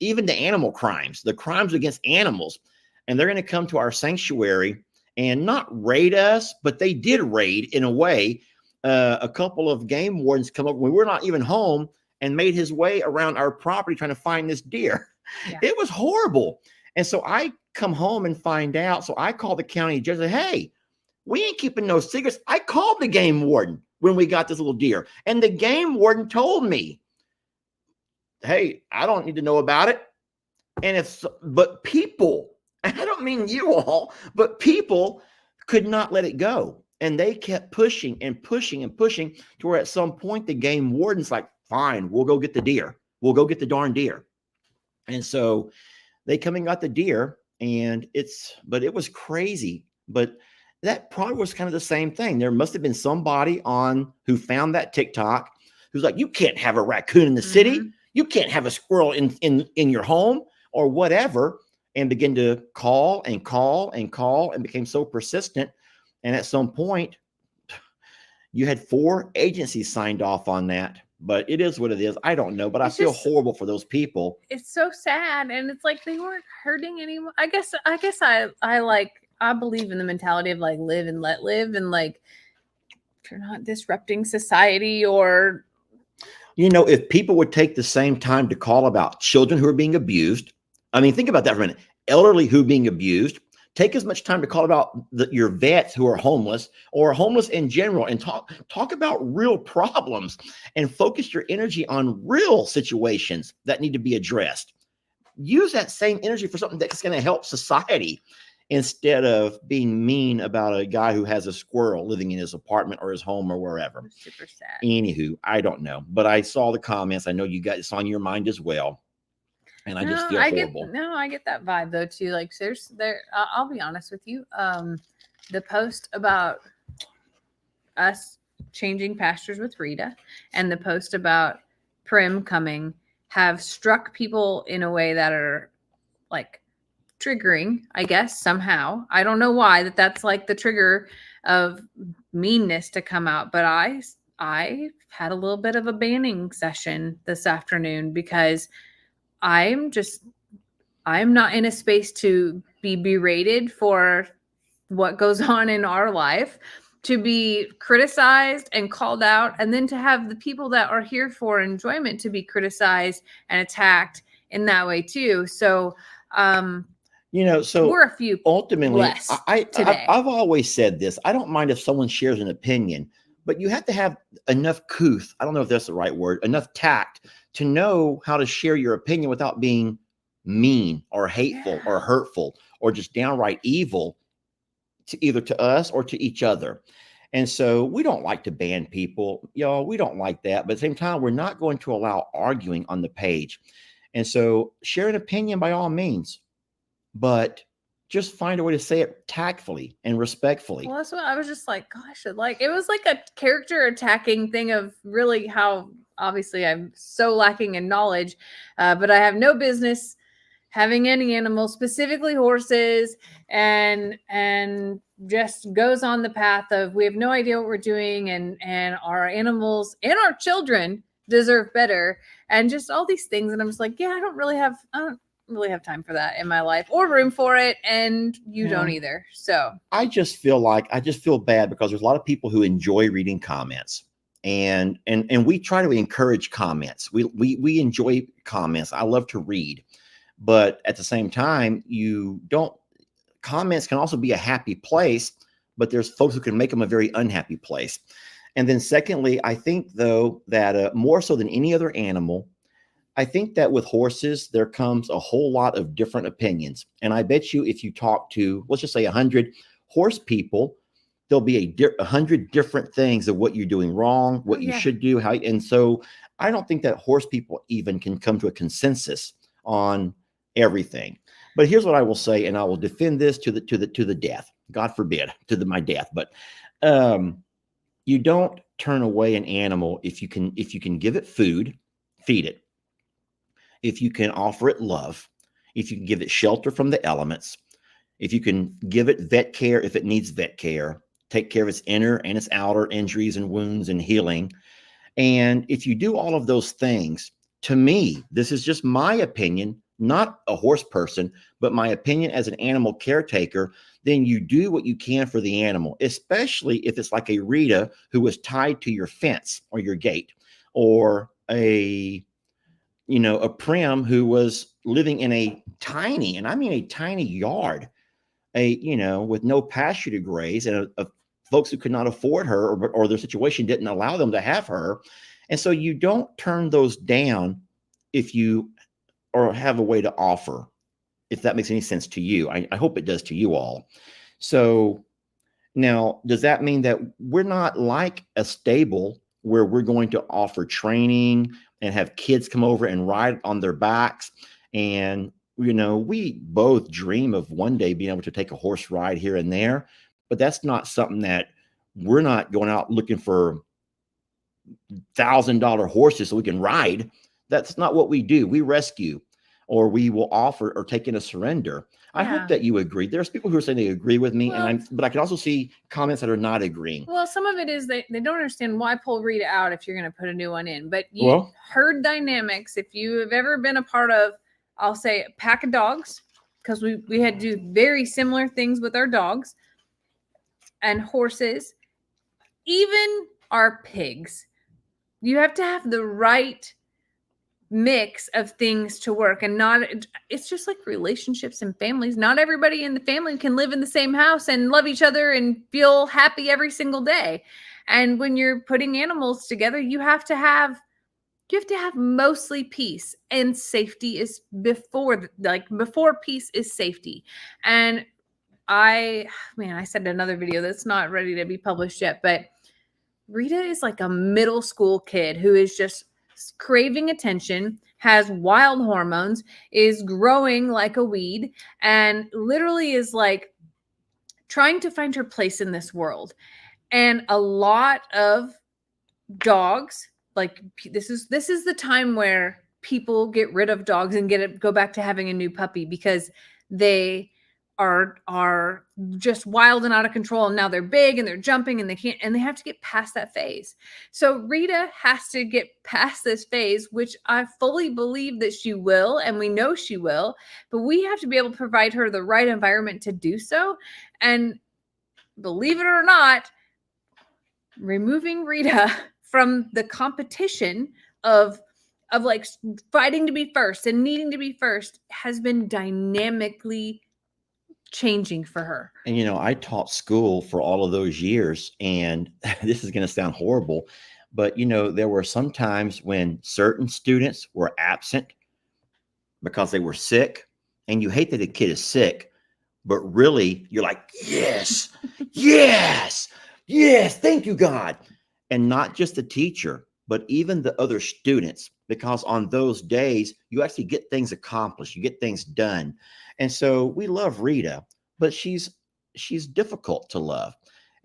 even the animal crimes, the crimes against animals. And they're going to come to our sanctuary and not raid us, but they did raid in a way. A couple of game wardens come up when we were not even home and made his way around our property trying to find this deer. Yeah. It was horrible. And so I come home and find out. So I called the county judge and said, hey, we ain't keeping no secrets. I called the game warden when we got this little deer. And the game warden told me, hey, I don't need to know about it. And but people, I don't mean you all, but people could not let it go. And they kept pushing and pushing and pushing to where at some point the game warden's like, fine, we'll go get the deer. We'll go get the darn deer. And so they come and got the deer, but it was crazy. But that probably was kind of the same thing. There must have been somebody who found that TikTok who's like, you can't have a raccoon in the city. You can't have a squirrel in your home or whatever, and begin to call and became so persistent. And at some point, you had 4 agencies signed off on that. But it is what it is. I don't know, but I feel horrible for those people. It's so sad, and it's like they weren't hurting anyone. I guess I believe in the mentality of live and let live, and if you're not disrupting society or if people would take the same time to call about children who are being abused. I mean, think about that for a minute. Elderly who are being abused. Take as much time to call about your vets who are homeless or homeless in general, and talk about real problems and focus your energy on real situations that need to be addressed. Use that same energy for something that's going to help society instead of being mean about a guy who has a squirrel living in his apartment or his home or wherever. Super sad. Anywho, I don't know, but I saw the comments. I know you got it's on your mind as well. And I just feel horrible. I get that vibe though too. I'll be honest with you. The post about us changing pastures with Rita and the post about Prim coming have struck people in a way that are triggering, I guess, somehow. I don't know why that's the trigger of meanness to come out, but I had a little bit of a banning session this afternoon because I'm not in a space to be berated for what goes on in our life, to be criticized and called out, and then to have the people that are here for enjoyment to be criticized and attacked in that way too. So, so we're a few ultimately, today. I've always said this. I don't mind if someone shares an opinion, but you have to have enough couth. I don't know if that's the right word, enough tact to know how to share your opinion without being mean or hateful or hurtful or just downright evil to us or to each other. And so we don't like to ban people, y'all. We don't like that. But at the same time, we're not going to allow arguing on the page. And so share an opinion by all means, but just find a way to say it tactfully and respectfully. Well, that's what I was just gosh, it was like a character attacking thing of really how obviously I'm so lacking in knowledge, but I have no business having any animal, specifically horses, and just goes on the path of we have no idea what we're doing, and our animals and our children deserve better, and just all these things. And I'm just like, yeah, I don't really have time for that in my life or room for it, and you don't either. So I just feel bad because there's a lot of people who enjoy reading comments. And we try to encourage comments. We enjoy comments. I love to read. But at the same time, comments can also be a happy place, but there's folks who can make them a very unhappy place. And then secondly, I think though that more so than any other animal, I think that with horses, there comes a whole lot of different opinions. And I bet you if you talk to, let's just say 100 horse people, there'll be 100 different things of what you're doing wrong, what you should do, how. And so I don't think that horse people even can come to a consensus on everything. But here's what I will say, and I will defend this to the death. God forbid, my death. But you don't turn away an animal if you can give it food, feed it. If you can offer it love, if you can give it shelter from the elements, if you can give it vet care if it needs vet care, take care of its inner and its outer injuries and wounds and healing. And if you do all of those things, to me, this is just my opinion, not a horse person, but my opinion as an animal caretaker, then you do what you can for the animal, especially if it's like a Rita who was tied to your fence or your gate, or a Prim who was living in a tiny, and I mean a tiny yard, with no pasture to graze, and folks who could not afford her, or their situation didn't allow them to have her. And so you don't turn those down if you or have a way to offer, if that makes any sense to you. I hope it does to you all. So now, does that mean that we're not like a stable where we're going to offer training and have kids come over and ride on their backs? And, we both dream of one day being able to take a horse ride here and there, but that's not something that we're not going out looking for $1,000 horses so we can ride. That's not what we do. We rescue, or we will offer or take in a surrender. I hope that you agree. There's people who are saying they agree with me, but I can also see comments that are not agreeing. Well, some of it is they don't understand why pull Rita out if you're going to put a new one in. But herd dynamics, if you have ever been a part of, I'll say, a pack of dogs, because we had to do very similar things with our dogs and horses, even our pigs. You have to have the right mix of things to work, and it's just like relationships and families. Not everybody in the family can live in the same house and love each other and feel happy every single day. And when you're putting animals together, you have to have mostly peace, and safety is before peace is safety. And I said in another video that's not ready to be published yet, but Rita is like a middle school kid who is just craving attention, has wild hormones, is growing like a weed, and literally is like trying to find her place in this world. And a lot of dogs, like this is the time where people get rid of dogs and go back to having a new puppy because they are just wild and out of control, and now they're big and they're jumping and they have to get past that phase. So Rita has to get past this phase, which I fully believe that she will, and we know she will, but we have to be able to provide her the right environment to do so. And believe it or not, removing Rita from the competition of like fighting to be first and needing to be first has been dynamically changing for her. And I taught school for all of those years, and this is going to sound horrible, but there were some times when certain students were absent because they were sick, and you hate that a kid is sick, but really you're like, yes, yes, yes, thank you, God. And not just the teacher, but even the other students, because on those days you actually get things accomplished, you get things done. And so we love Rita, but she's difficult to love.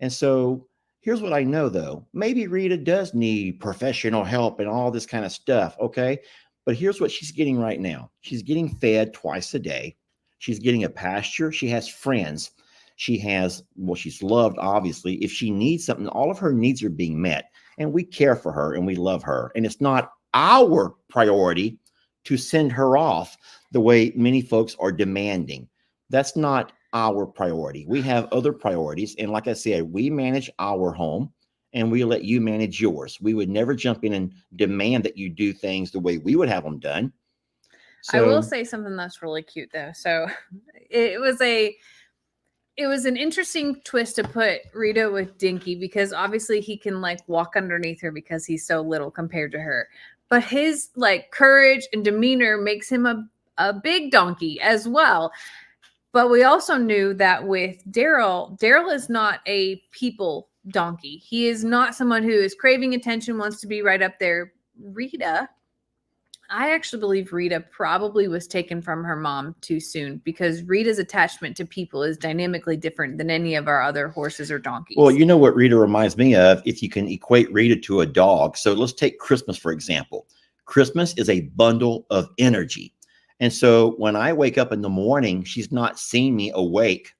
And so here's what I know, though. Maybe Rita does need professional help and all this kind of stuff, okay? But here's what she's getting right now. She's getting fed twice a day. She's getting a pasture. She has friends. She has, well, she's loved, obviously. If she needs something, all of her needs are being met. And we care for her and we love her. And it's not our priority to send her off the way many folks are demanding. That's not our priority. We have other priorities. And like I said, we manage our home and we let you manage yours. We would never jump in and demand that you do things the way we would have them done. So, I will say something that's really cute though. So it was an interesting twist to put Rita with Dinky, because obviously he can like walk underneath her because he's so little compared to her. But his like courage and demeanor makes him a big donkey as well. But we also knew that with Daryl is not a people donkey. He is not someone who is craving attention, wants to be right up there. Rita, I actually believe Rita probably was taken from her mom too soon, because Rita's attachment to people is dynamically different than any of our other horses or donkeys. Well, you know what Rita reminds me of, if you can equate Rita to a dog. So let's take Christmas, for example. Christmas is a bundle of energy. And so when I wake up in the morning, she's not seeing me awake.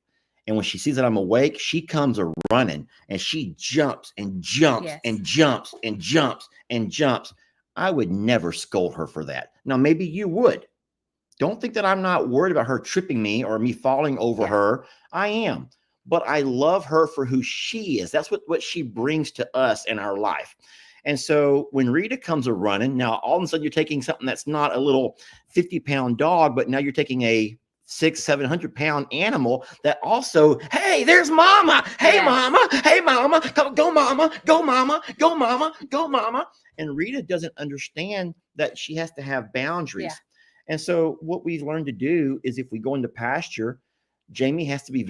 And when she sees that I'm awake, she comes a running and she jumps and jumps and jumps and jumps and jumps. I would never scold her for that. Now, maybe you would. Don't think that I'm not worried about her tripping me or me falling over her. I am. But I love her for who she is. That's what she brings to us in our life. And so when Rita comes a running, now all of a sudden you're taking something that's not a little 50-pound dog, but now you're taking a 600-700-pound animal that also, hey, there's mama. Hey, mama. Hey, mama. Go, mama. Go, mama. Go, mama. Go, mama. And Rita doesn't understand that she has to have boundaries. Yeah. And so what we've learned to do is, if we go into pasture, Jamie has to be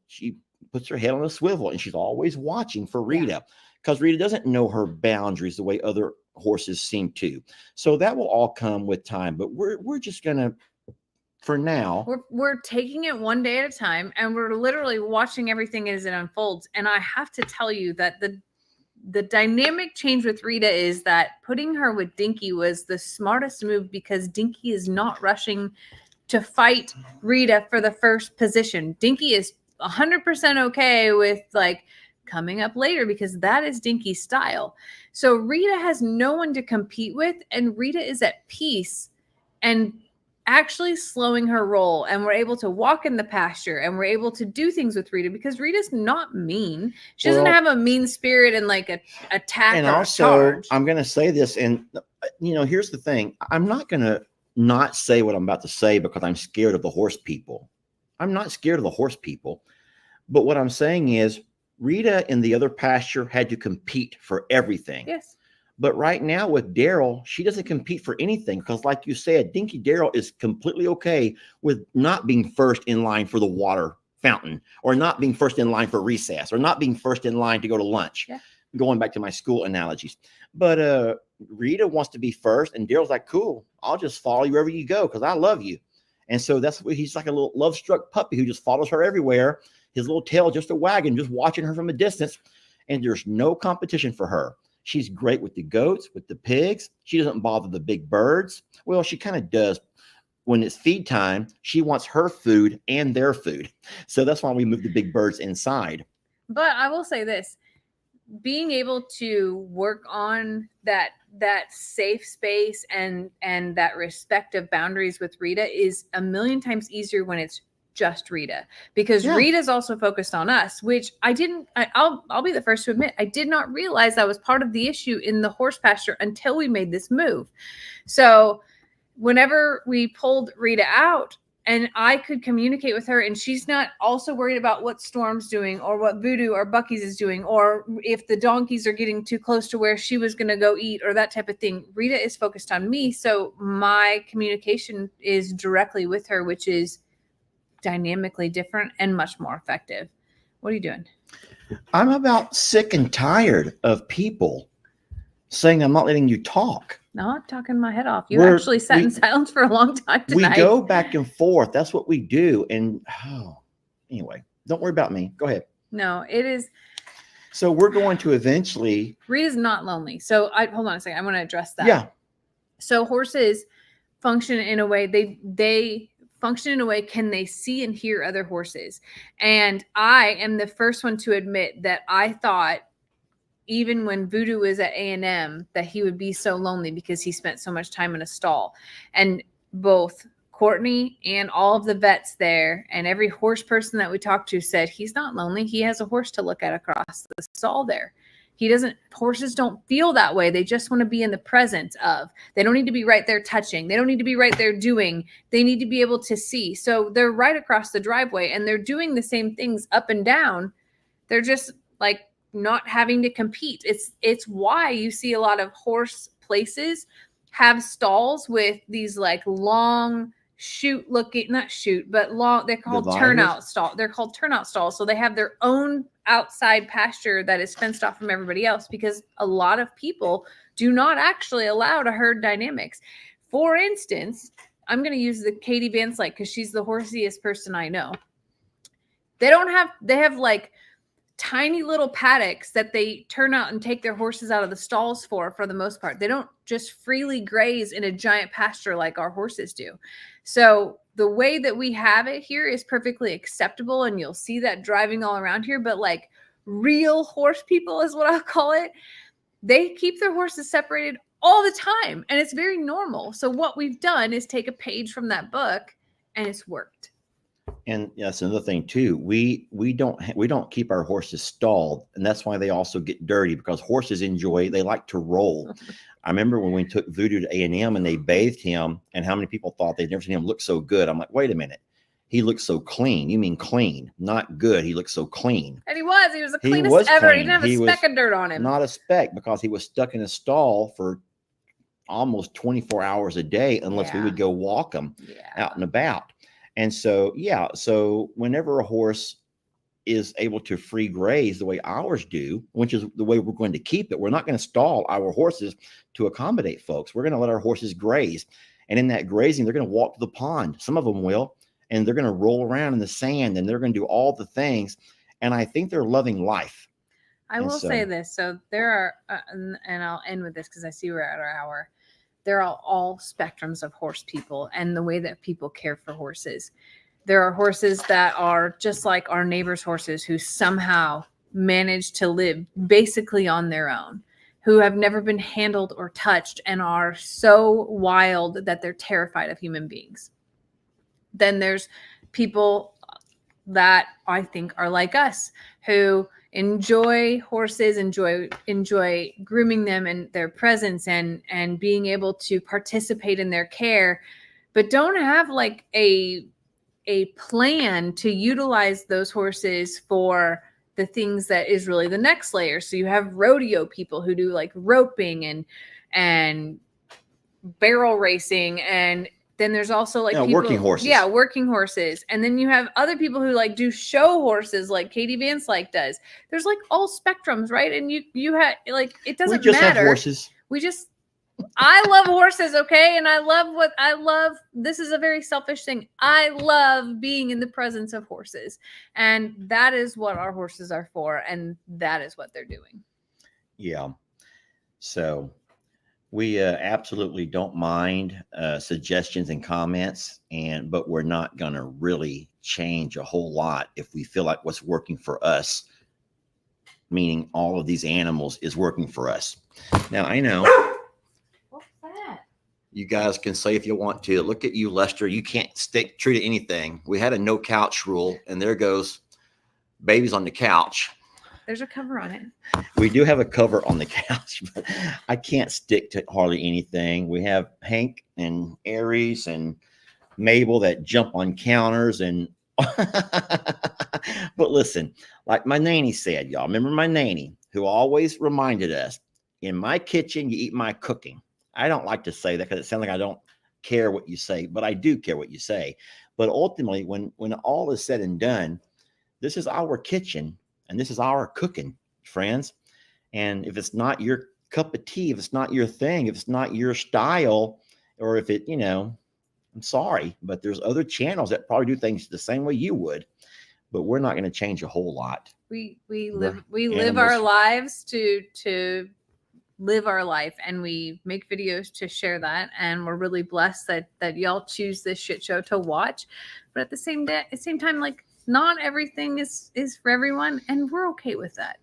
she puts her head on a swivel and she's always watching for Rita, because Rita doesn't know her boundaries the way other horses seem to. So that will all come with time. But we're just going to, for now, we're taking it one day at a time, and we're literally watching everything as it unfolds. And I have to tell you that the dynamic change with Rita is that putting her with Dinky was the smartest move, because Dinky is not rushing to fight Rita for the first position. Dinky is 100% okay with like coming up later, because that is Dinky's style. So Rita has no one to compete with, and Rita is at peace and actually slowing her roll, and we're able to walk in the pasture and we're able to do things with Rita, because Rita's not mean. She doesn't have a mean spirit and like a attack. And also, I'm going to say this, and here's the thing. I'm not going to not say what I'm about to say because I'm scared of the horse people. I'm not scared of the horse people. But what I'm saying is, Rita in the other pasture had to compete for everything. Yes. But right now with Daryl, she doesn't compete for anything, because like you said, Dinky Daryl is completely okay with not being first in line for the water fountain, or not being first in line for recess, or not being first in line to go to lunch. Yeah. Going back to my school analogies. But Rita wants to be first, and Daryl's like, cool, I'll just follow you wherever you go because I love you. And so that's what he's like, a little love-struck puppy who just follows her everywhere. His little tail just a wagging, just watching her from a distance. And there's no competition for her. She's great with the goats, with the pigs. She doesn't bother the big birds. Well, she kind of does. When it's feed time, she wants her food and their food. So that's why we move the big birds inside. But I will say this, being able to work on that safe space and that respect of boundaries with Rita is a million times easier when it's just Rita, because Rita's also focused on us, which I'll be the first to admit, I did not realize that was part of the issue in the horse pasture until we made this move. So whenever we pulled Rita out and I could communicate with her, and she's not also worried about what Storm's doing or what Voodoo or Bucky's is doing, or if the donkeys are getting too close to where she was going to go eat or that type of thing. Rita is focused on me. So my communication is directly with her, which is dynamically different and much more effective. What are you doing? I'm about sick and tired of people saying I'm not letting you talk. No, I'm talking my head off. You actually sat in silence for a long time tonight. We go back and forth. That's what we do. And anyway, don't worry about me. Go ahead. No, it is. So we're going to eventually. Rita's not lonely. So hold on a second. I want to address that. Yeah. So horses function in a way, they function in a way, can they see and hear other horses? And I am the first one to admit that I thought, even when Voodoo was at A&M, that he would be so lonely because he spent so much time in a stall. And both Courtney and all of the vets there and every horse person that we talked to said he's not lonely. He has a horse to look at across the stall there. Horses don't feel that way. They just want to be in the presence of. They don't need to be right there touching. They don't need to be right there doing. They need to be able to see. So they're right across the driveway and they're doing the same things up and down. They're just like not having to compete. It's why you see a lot of horse places have stalls with these like long they're called turnout stalls. They're called turnout stalls. So they have their own outside pasture that is fenced off from everybody else, because a lot of people do not actually allow to herd dynamics. For instance, I'm going to use the Katie Van Slyke because she's the horsiest person I know. They have like tiny little paddocks that they turn out and take their horses out of the stalls for the most part. They don't just freely graze in a giant pasture like our horses do. So the way that we have it here is perfectly acceptable, and you'll see that driving all around here. But like real horse people is what I'll call it, they keep their horses separated all the time, and it's very normal. So what we've done is take a page from that book, and it's worked. And that's another thing too. We don't keep our horses stalled, and that's why they also get dirty, because horses they like to roll. I remember when we took Voodoo to A&M and they bathed him, and how many people thought they'd never seen him look so good. I'm like, wait a minute. He looks so clean. You mean clean, not good. He looks so clean. And he was the cleanest ever. He didn't have a speck of dirt on him. Not a speck, because he was stuck in a stall for almost 24 hours a day, unless we would go walk him out and about. And so, so whenever a horse is able to free graze the way ours do, which is the way we're going to keep it, we're not going to stall our horses to accommodate folks. We're going to let our horses graze. And in that grazing, they're going to walk to the pond. Some of them will, and they're going to roll around in the sand, and they're going to do all the things. And I think they're loving life. I will say this. So there are, and I'll end with this because I see we're at our hour. There are all spectrums of horse people and the way that people care for horses. There are horses that are just like our neighbors' horses who somehow manage to live basically on their own, who have never been handled or touched and are so wild that they're terrified of human beings. Then there's people that I think are like us, who enjoy horses, enjoy grooming them and their presence and being able to participate in their care, but don't have like a plan to utilize those horses for the things that is really the next layer. So you have rodeo people who do like roping and barrel racing, and then there's also like people, working horses. Yeah, working horses. And then you have other people who like do show horses like Katie Van Slyke does. There's like all spectrums, right? And you have like, it doesn't matter. We just have horses. I love horses, okay? And I love, this is a very selfish thing. I love being in the presence of horses. And that is what our horses are for. And that is what they're doing. Yeah. So we absolutely don't mind suggestions and comments, but we're not going to really change a whole lot if we feel like what's working for us, meaning all of these animals, is working for us. Now, I know what's that? You guys can say if you want to. Look at you, Lester. You can't stick true to anything. We had a no couch rule, and there goes baby's on the couch. There's a cover on it. We do have a cover on the couch, but I can't stick to hardly anything. We have Hank and Aries and Mabel that jump on counters. But listen, like my nanny said, y'all remember my nanny, who always reminded us, in my kitchen, you eat my cooking. I don't like to say that because it sounds like I don't care what you say, but I do care what you say. But ultimately, when all is said and done, this is our kitchen. And this is our cooking, friends. And if it's not your cup of tea, if it's not your thing, if it's not your style, or if it, I'm sorry, but there's other channels that probably do things the same way you would. But we're not going to change a whole lot. We live our lives to live our life and we make videos to share that. And we're really blessed that y'all choose this shit show to watch. But at the same time, like not everything is for everyone, and we're okay with that.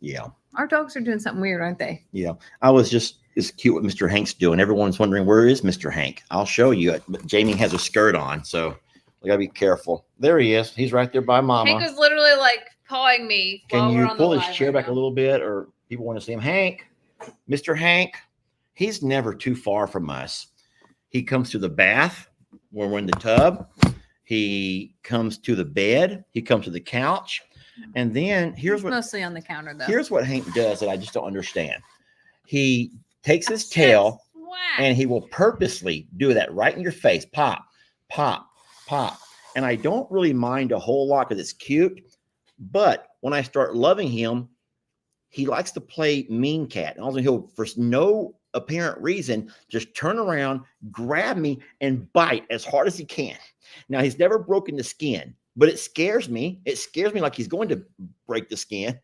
Yeah. Our dogs are doing something weird, aren't they? Yeah. I was just, it's cute what Mr. Hank's doing. Everyone's wondering, where is Mr. Hank? I'll show you. But Jamie has a skirt on, so we gotta be careful. There he is. He's right there by Mama. Hank was literally like pawing me. Can you pull his chair back a little bit, or people want to see him? Hank, Mr. Hank, he's never too far from us. He comes to the bath when we're in the tub. He comes to the bed. He comes to the couch. And then here's mostly on the counter, though. Here's what Hank does that I just don't understand. He takes his tail and he will purposely do that right in your face. Pop, pop, pop. And I don't really mind a whole lot because it's cute. But when I start loving him, he likes to play mean cat. And also he'll, for no apparent reason, just turn around, grab me, and bite as hard as he can. Now, he's never broken the skin, but it scares me. It scares me like he's going to break the skin.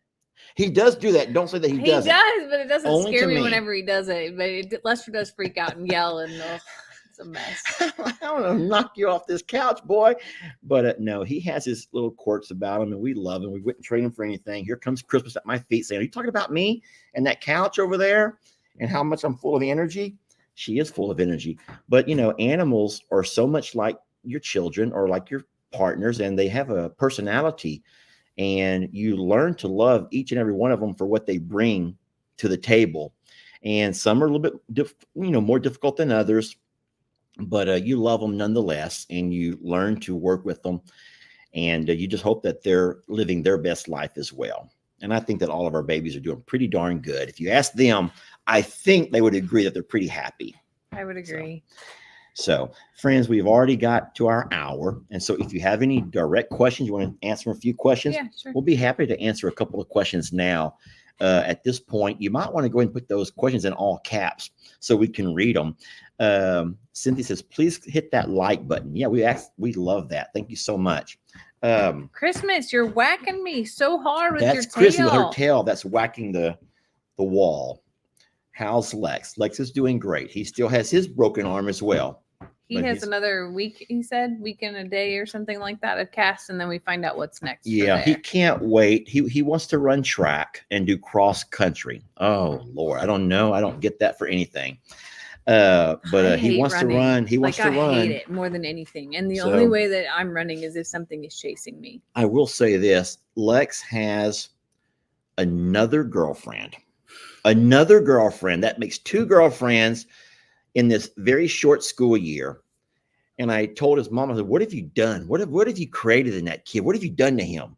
He does do that. Don't say that he doesn't. He does, but it doesn't scare me whenever he does it. But Lester does freak out and yell, and it's a mess. I don't know, knock you off this couch, boy. But no, he has his little quirks about him, and we love him. We wouldn't trade him for anything. Here comes Christmas at my feet saying, are you talking about me and that couch over there and how much I'm full of energy? She is full of energy. But, you know, animals are so much like your children or like your partners, and they have a personality. And you learn to love each and every one of them for what they bring to the table. And some are a little bit, more difficult than others, but you love them nonetheless, and you learn to work with them. And you just hope that they're living their best life as well. And I think that all of our babies are doing pretty darn good. If you ask them, I think they would agree that they're pretty happy. I would agree. So, friends, we've already got to our hour. And so if you have any direct questions, you want to answer a few questions, yeah, sure. We'll be happy to answer a couple of questions now. At this point, you might want to go ahead and put those questions in all caps so we can read them. Cynthia says, please hit that like button. Yeah, we love that. Thank you so much. Christmas, you're whacking me so hard with your tail. That's Chrissy with her tail. That's whacking the wall. How's Lex? Lex is doing great. He still has his broken arm as well. He has another week, he said, week and a day or something like that of cast, and then we find out what's next. Yeah, he can't wait. He wants to run track and do cross country. Oh, Lord. I don't know. I don't get that for anything. But he wants to run. He wants to run. I hate it more than anything. And the only way that I'm running is if something is chasing me. I will say this. Lex has another girlfriend. That makes 2 girlfriends in this very short school year. And I told his mom, I said, what have you done? What have you created in that kid? What have you done to him?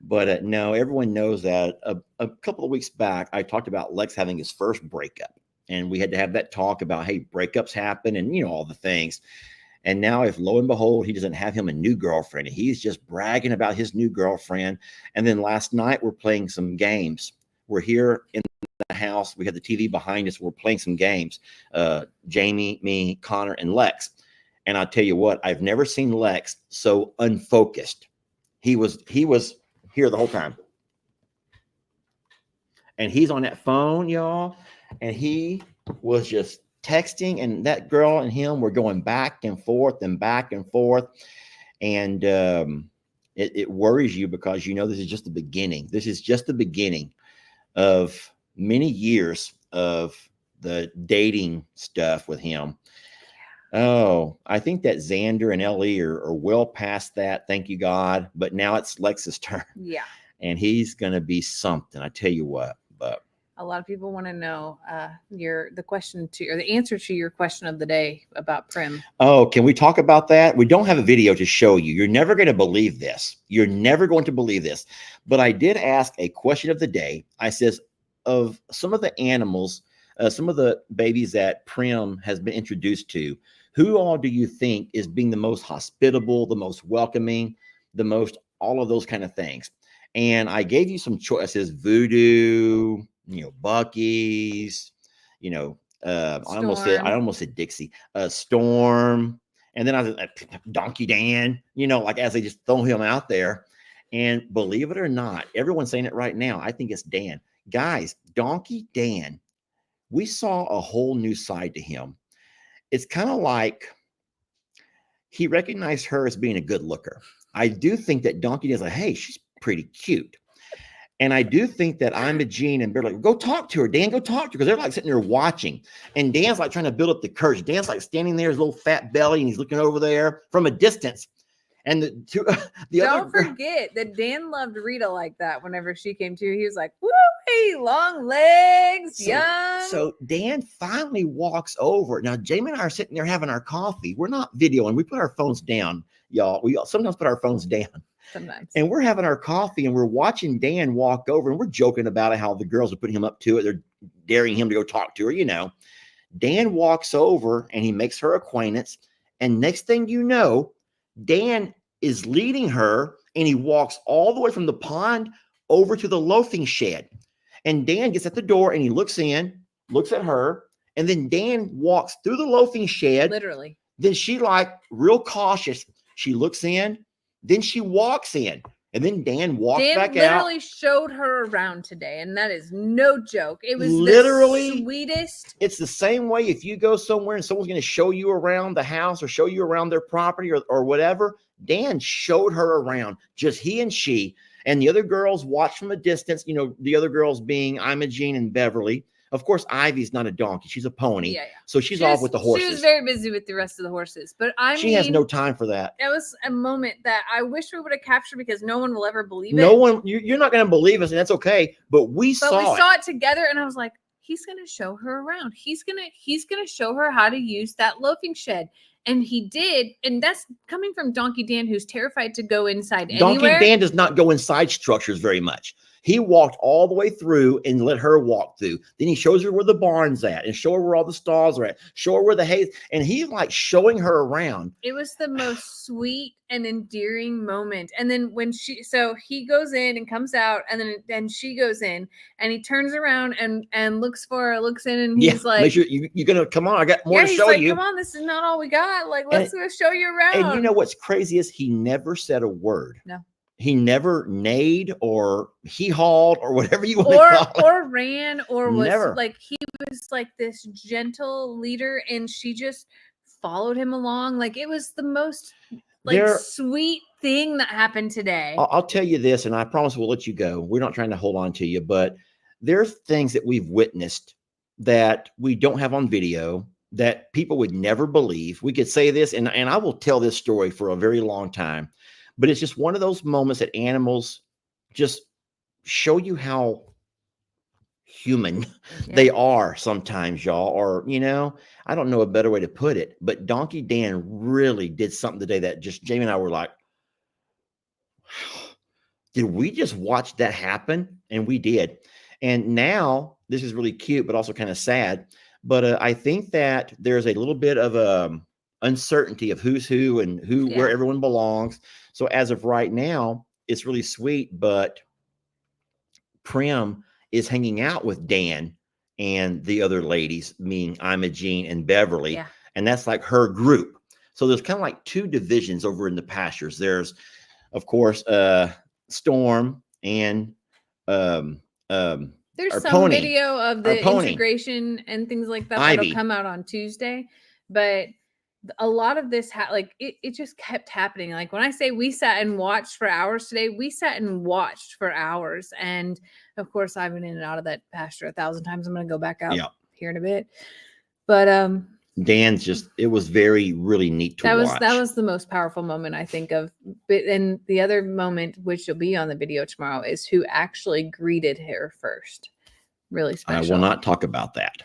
But no, everyone knows that a couple of weeks back, I talked about Lex having his first breakup. And we had to have that talk about, hey, breakups happen and, all the things. And now if lo and behold, he doesn't have him a new girlfriend, he's just bragging about his new girlfriend. And then last night we're playing some games. We're here in the house. We have the TV behind us. We're playing some games. Jamie, me, Connor, and Lex. And I'll tell you what, I've never seen Lex so unfocused. He was here the whole time. And he's on that phone, y'all. And he was just texting, and that girl and him were going back and forth and back and forth. And it worries you because this is just the beginning. This is just the beginning of many years of the dating stuff with him. Oh, I think that Xander and Ellie are well past that. Thank you, God. But now it's Lex's turn. Yeah. And he's going to be something. I tell you what, but. A lot of people want to know the answer to your question of the day about Prim. Oh, can we talk about that? We don't have a video to show you. You're never going to believe this. You're never going to believe this. But I did ask a question of the day. I says, of some of the animals, some of the babies that Prim has been introduced to, who all do you think is being the most hospitable, the most welcoming, the most all of those kind of things? And I gave you some choices: Voodoo, Bucky's, I almost said Dixie, Storm. And then I was Donkey Dan, like as they just throw him out there. And believe it or not, everyone's saying it right now. I think it's Dan. guys, Donkey Dan, we saw a whole new side to him. It's kind of like he recognized her as being a good looker. I do think that Donkey Dan's like, hey, she's pretty cute. And I do think that I'm a Gene and they're like, go talk to her, Dan, go talk to her. Because they're like sitting there watching. And Dan's like trying to build up the courage. Dan's like standing there, his little fat belly, and he's looking over there from a distance. And don't forget that Dan loved Rita like that whenever she came to. He was like, woo, hey, long legs, young. So Dan finally walks over. Now, Jamie and I are sitting there having our coffee. We're not videoing. We put our phones down, y'all. We sometimes put our phones down. Sometimes. And we're having our coffee and we're watching Dan walk over and we're joking about it, how the girls are putting him up to it. They're daring him to go talk to her, you know. Dan walks over and he makes her acquaintance. And next thing you know, Dan is leading her and he walks all the way from the pond over to the loafing shed. And Dan gets at the door and he looks in, looks at her, and then Dan walks through the loafing shed. Literally. Then she, like, real cautious, she looks in. Then she walks in, and then Dan walks back out. Dan literally showed her around today, and that is no joke. It was literally the sweetest. It's the same way if you go somewhere and someone's going to show you around the house or show you around their property or whatever. Dan showed her around, just he and she, and the other girls watched from a distance. You know, the other girls being Imogene and Beverly. Of course, Ivy's not a donkey; she's a pony. Yeah. So she's off with the horses. She was very busy with the rest of the horses, but she has no time for that. It was a moment that I wish we would have captured because no one will ever believe it. No one, you're not going to believe us, and that's okay. But we saw it together, and I was like, he's going to show her around. He's gonna show her how to use that loafing shed. And he did, and that's coming from Donkey Dan, who's terrified to go inside anywhere. Donkey Dan does not go inside structures very much. He walked all the way through and let her walk through. Then he shows her where the barn's at and show her where all the stalls are at. Show her where the hay is. And he's like showing her around. It was the most sweet and endearing moment. And then when he goes in and comes out, and then she goes in, and he turns around and looks in, and he's like, make sure you're gonna come on. I got more to show you. Come on, this is not all we got. Like, let's go show you around. And you know what's crazy is he never said a word. No. He never neighed or he hauled or whatever you want to call it. Or ran or was never. Like, he was like this gentle leader, and she just followed him along. Like, it was the most sweet thing that happened today. I'll tell you this, and I promise we'll let you go. We're not trying to hold on to you, but there's things that we've witnessed that we don't have on video that people would never believe. We could say this, and I will tell this story for a very long time. But it's just one of those moments that animals just show you how human they are sometimes, y'all. Or, you know, I don't know a better way to put it. But Donkey Dan really did something today that just Jamie and I were like, did we just watch that happen? And we did. And now this is really cute, but also kind of sad. But I think that there's a little bit of uncertainty of who's who and where everyone belongs. So as of right now, it's really sweet, but Prim is hanging out with Dan and the other ladies, meaning Imogene and Beverly. Yeah. And that's like her group. So there's kind of like two divisions over in the pastures. There's, of course, Storm and there's some pony, video of the integration and things like that that'll come out on Tuesday. But a lot of this it just kept happening. Like, when I say we sat and watched for hours today, we sat and watched for hours. And of course, I've been in and out of that pasture 1,000 times. I'm going to go back out here in a bit. But Dan's it was really neat to watch. That was the most powerful moment, I think, of. And the other moment, which will be on the video tomorrow, is who actually greeted her first. Really special. I will not talk about that.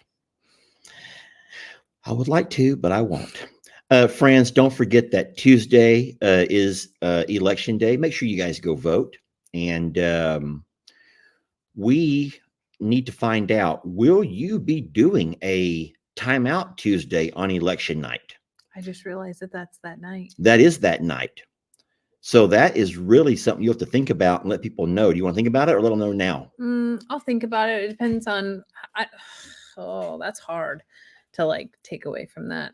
I would like to, but I won't. Friends, don't forget that Tuesday is election day. Make sure you guys go vote. And we need to find out, will you be doing a timeout Tuesday on election night? I just realized that that's that night. That is that night. So that is really something you have to think about and let people know. Do you want to think about it or let them know now? I'll think about it. It depends on. That's hard to take away from that.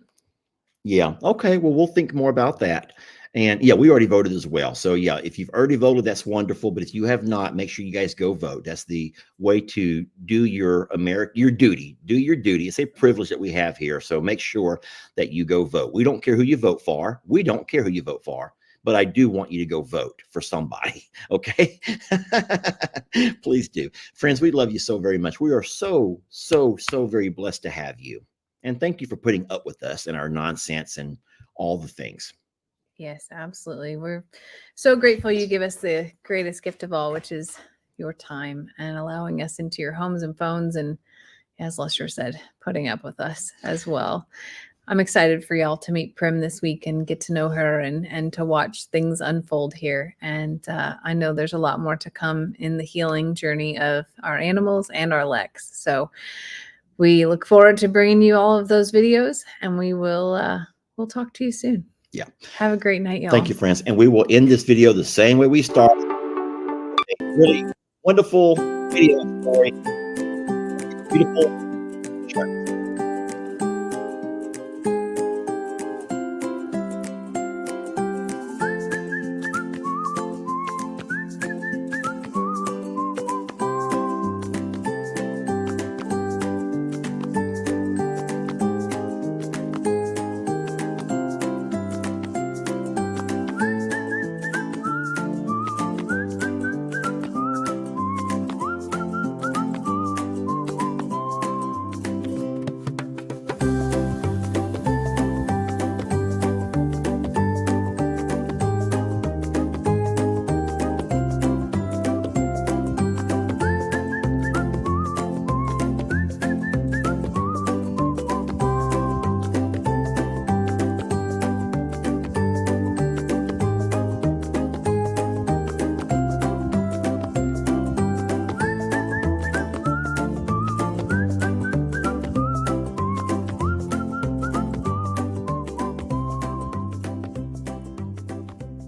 Yeah. Okay. Well, we'll think more about that. And yeah, we already voted as well. So yeah, if you've already voted, that's wonderful. But if you have not, make sure you guys go vote. That's the way to do your duty. Do your duty. It's a privilege that we have here. So make sure that you go vote. We don't care who you vote for. We don't care who you vote for. But I do want you to go vote for somebody. Okay. Please do. Friends, we love you so very much. We are so, so, so very blessed to have you. And thank you for putting up with us and our nonsense and all the things. Yes, absolutely. We're so grateful you give us the greatest gift of all, which is your time and allowing us into your homes and phones. And as Lester said, putting up with us as well. I'm excited for y'all to meet Prim this week and get to know her and to watch things unfold here. And I know there's a lot more to come in the healing journey of our animals and our Lex. So we look forward to bringing you all of those videos, and we'll talk to you soon. Yeah. Have a great night, y'all. Thank you, friends. And we will end this video the same way we started. A really wonderful video story. Beautiful.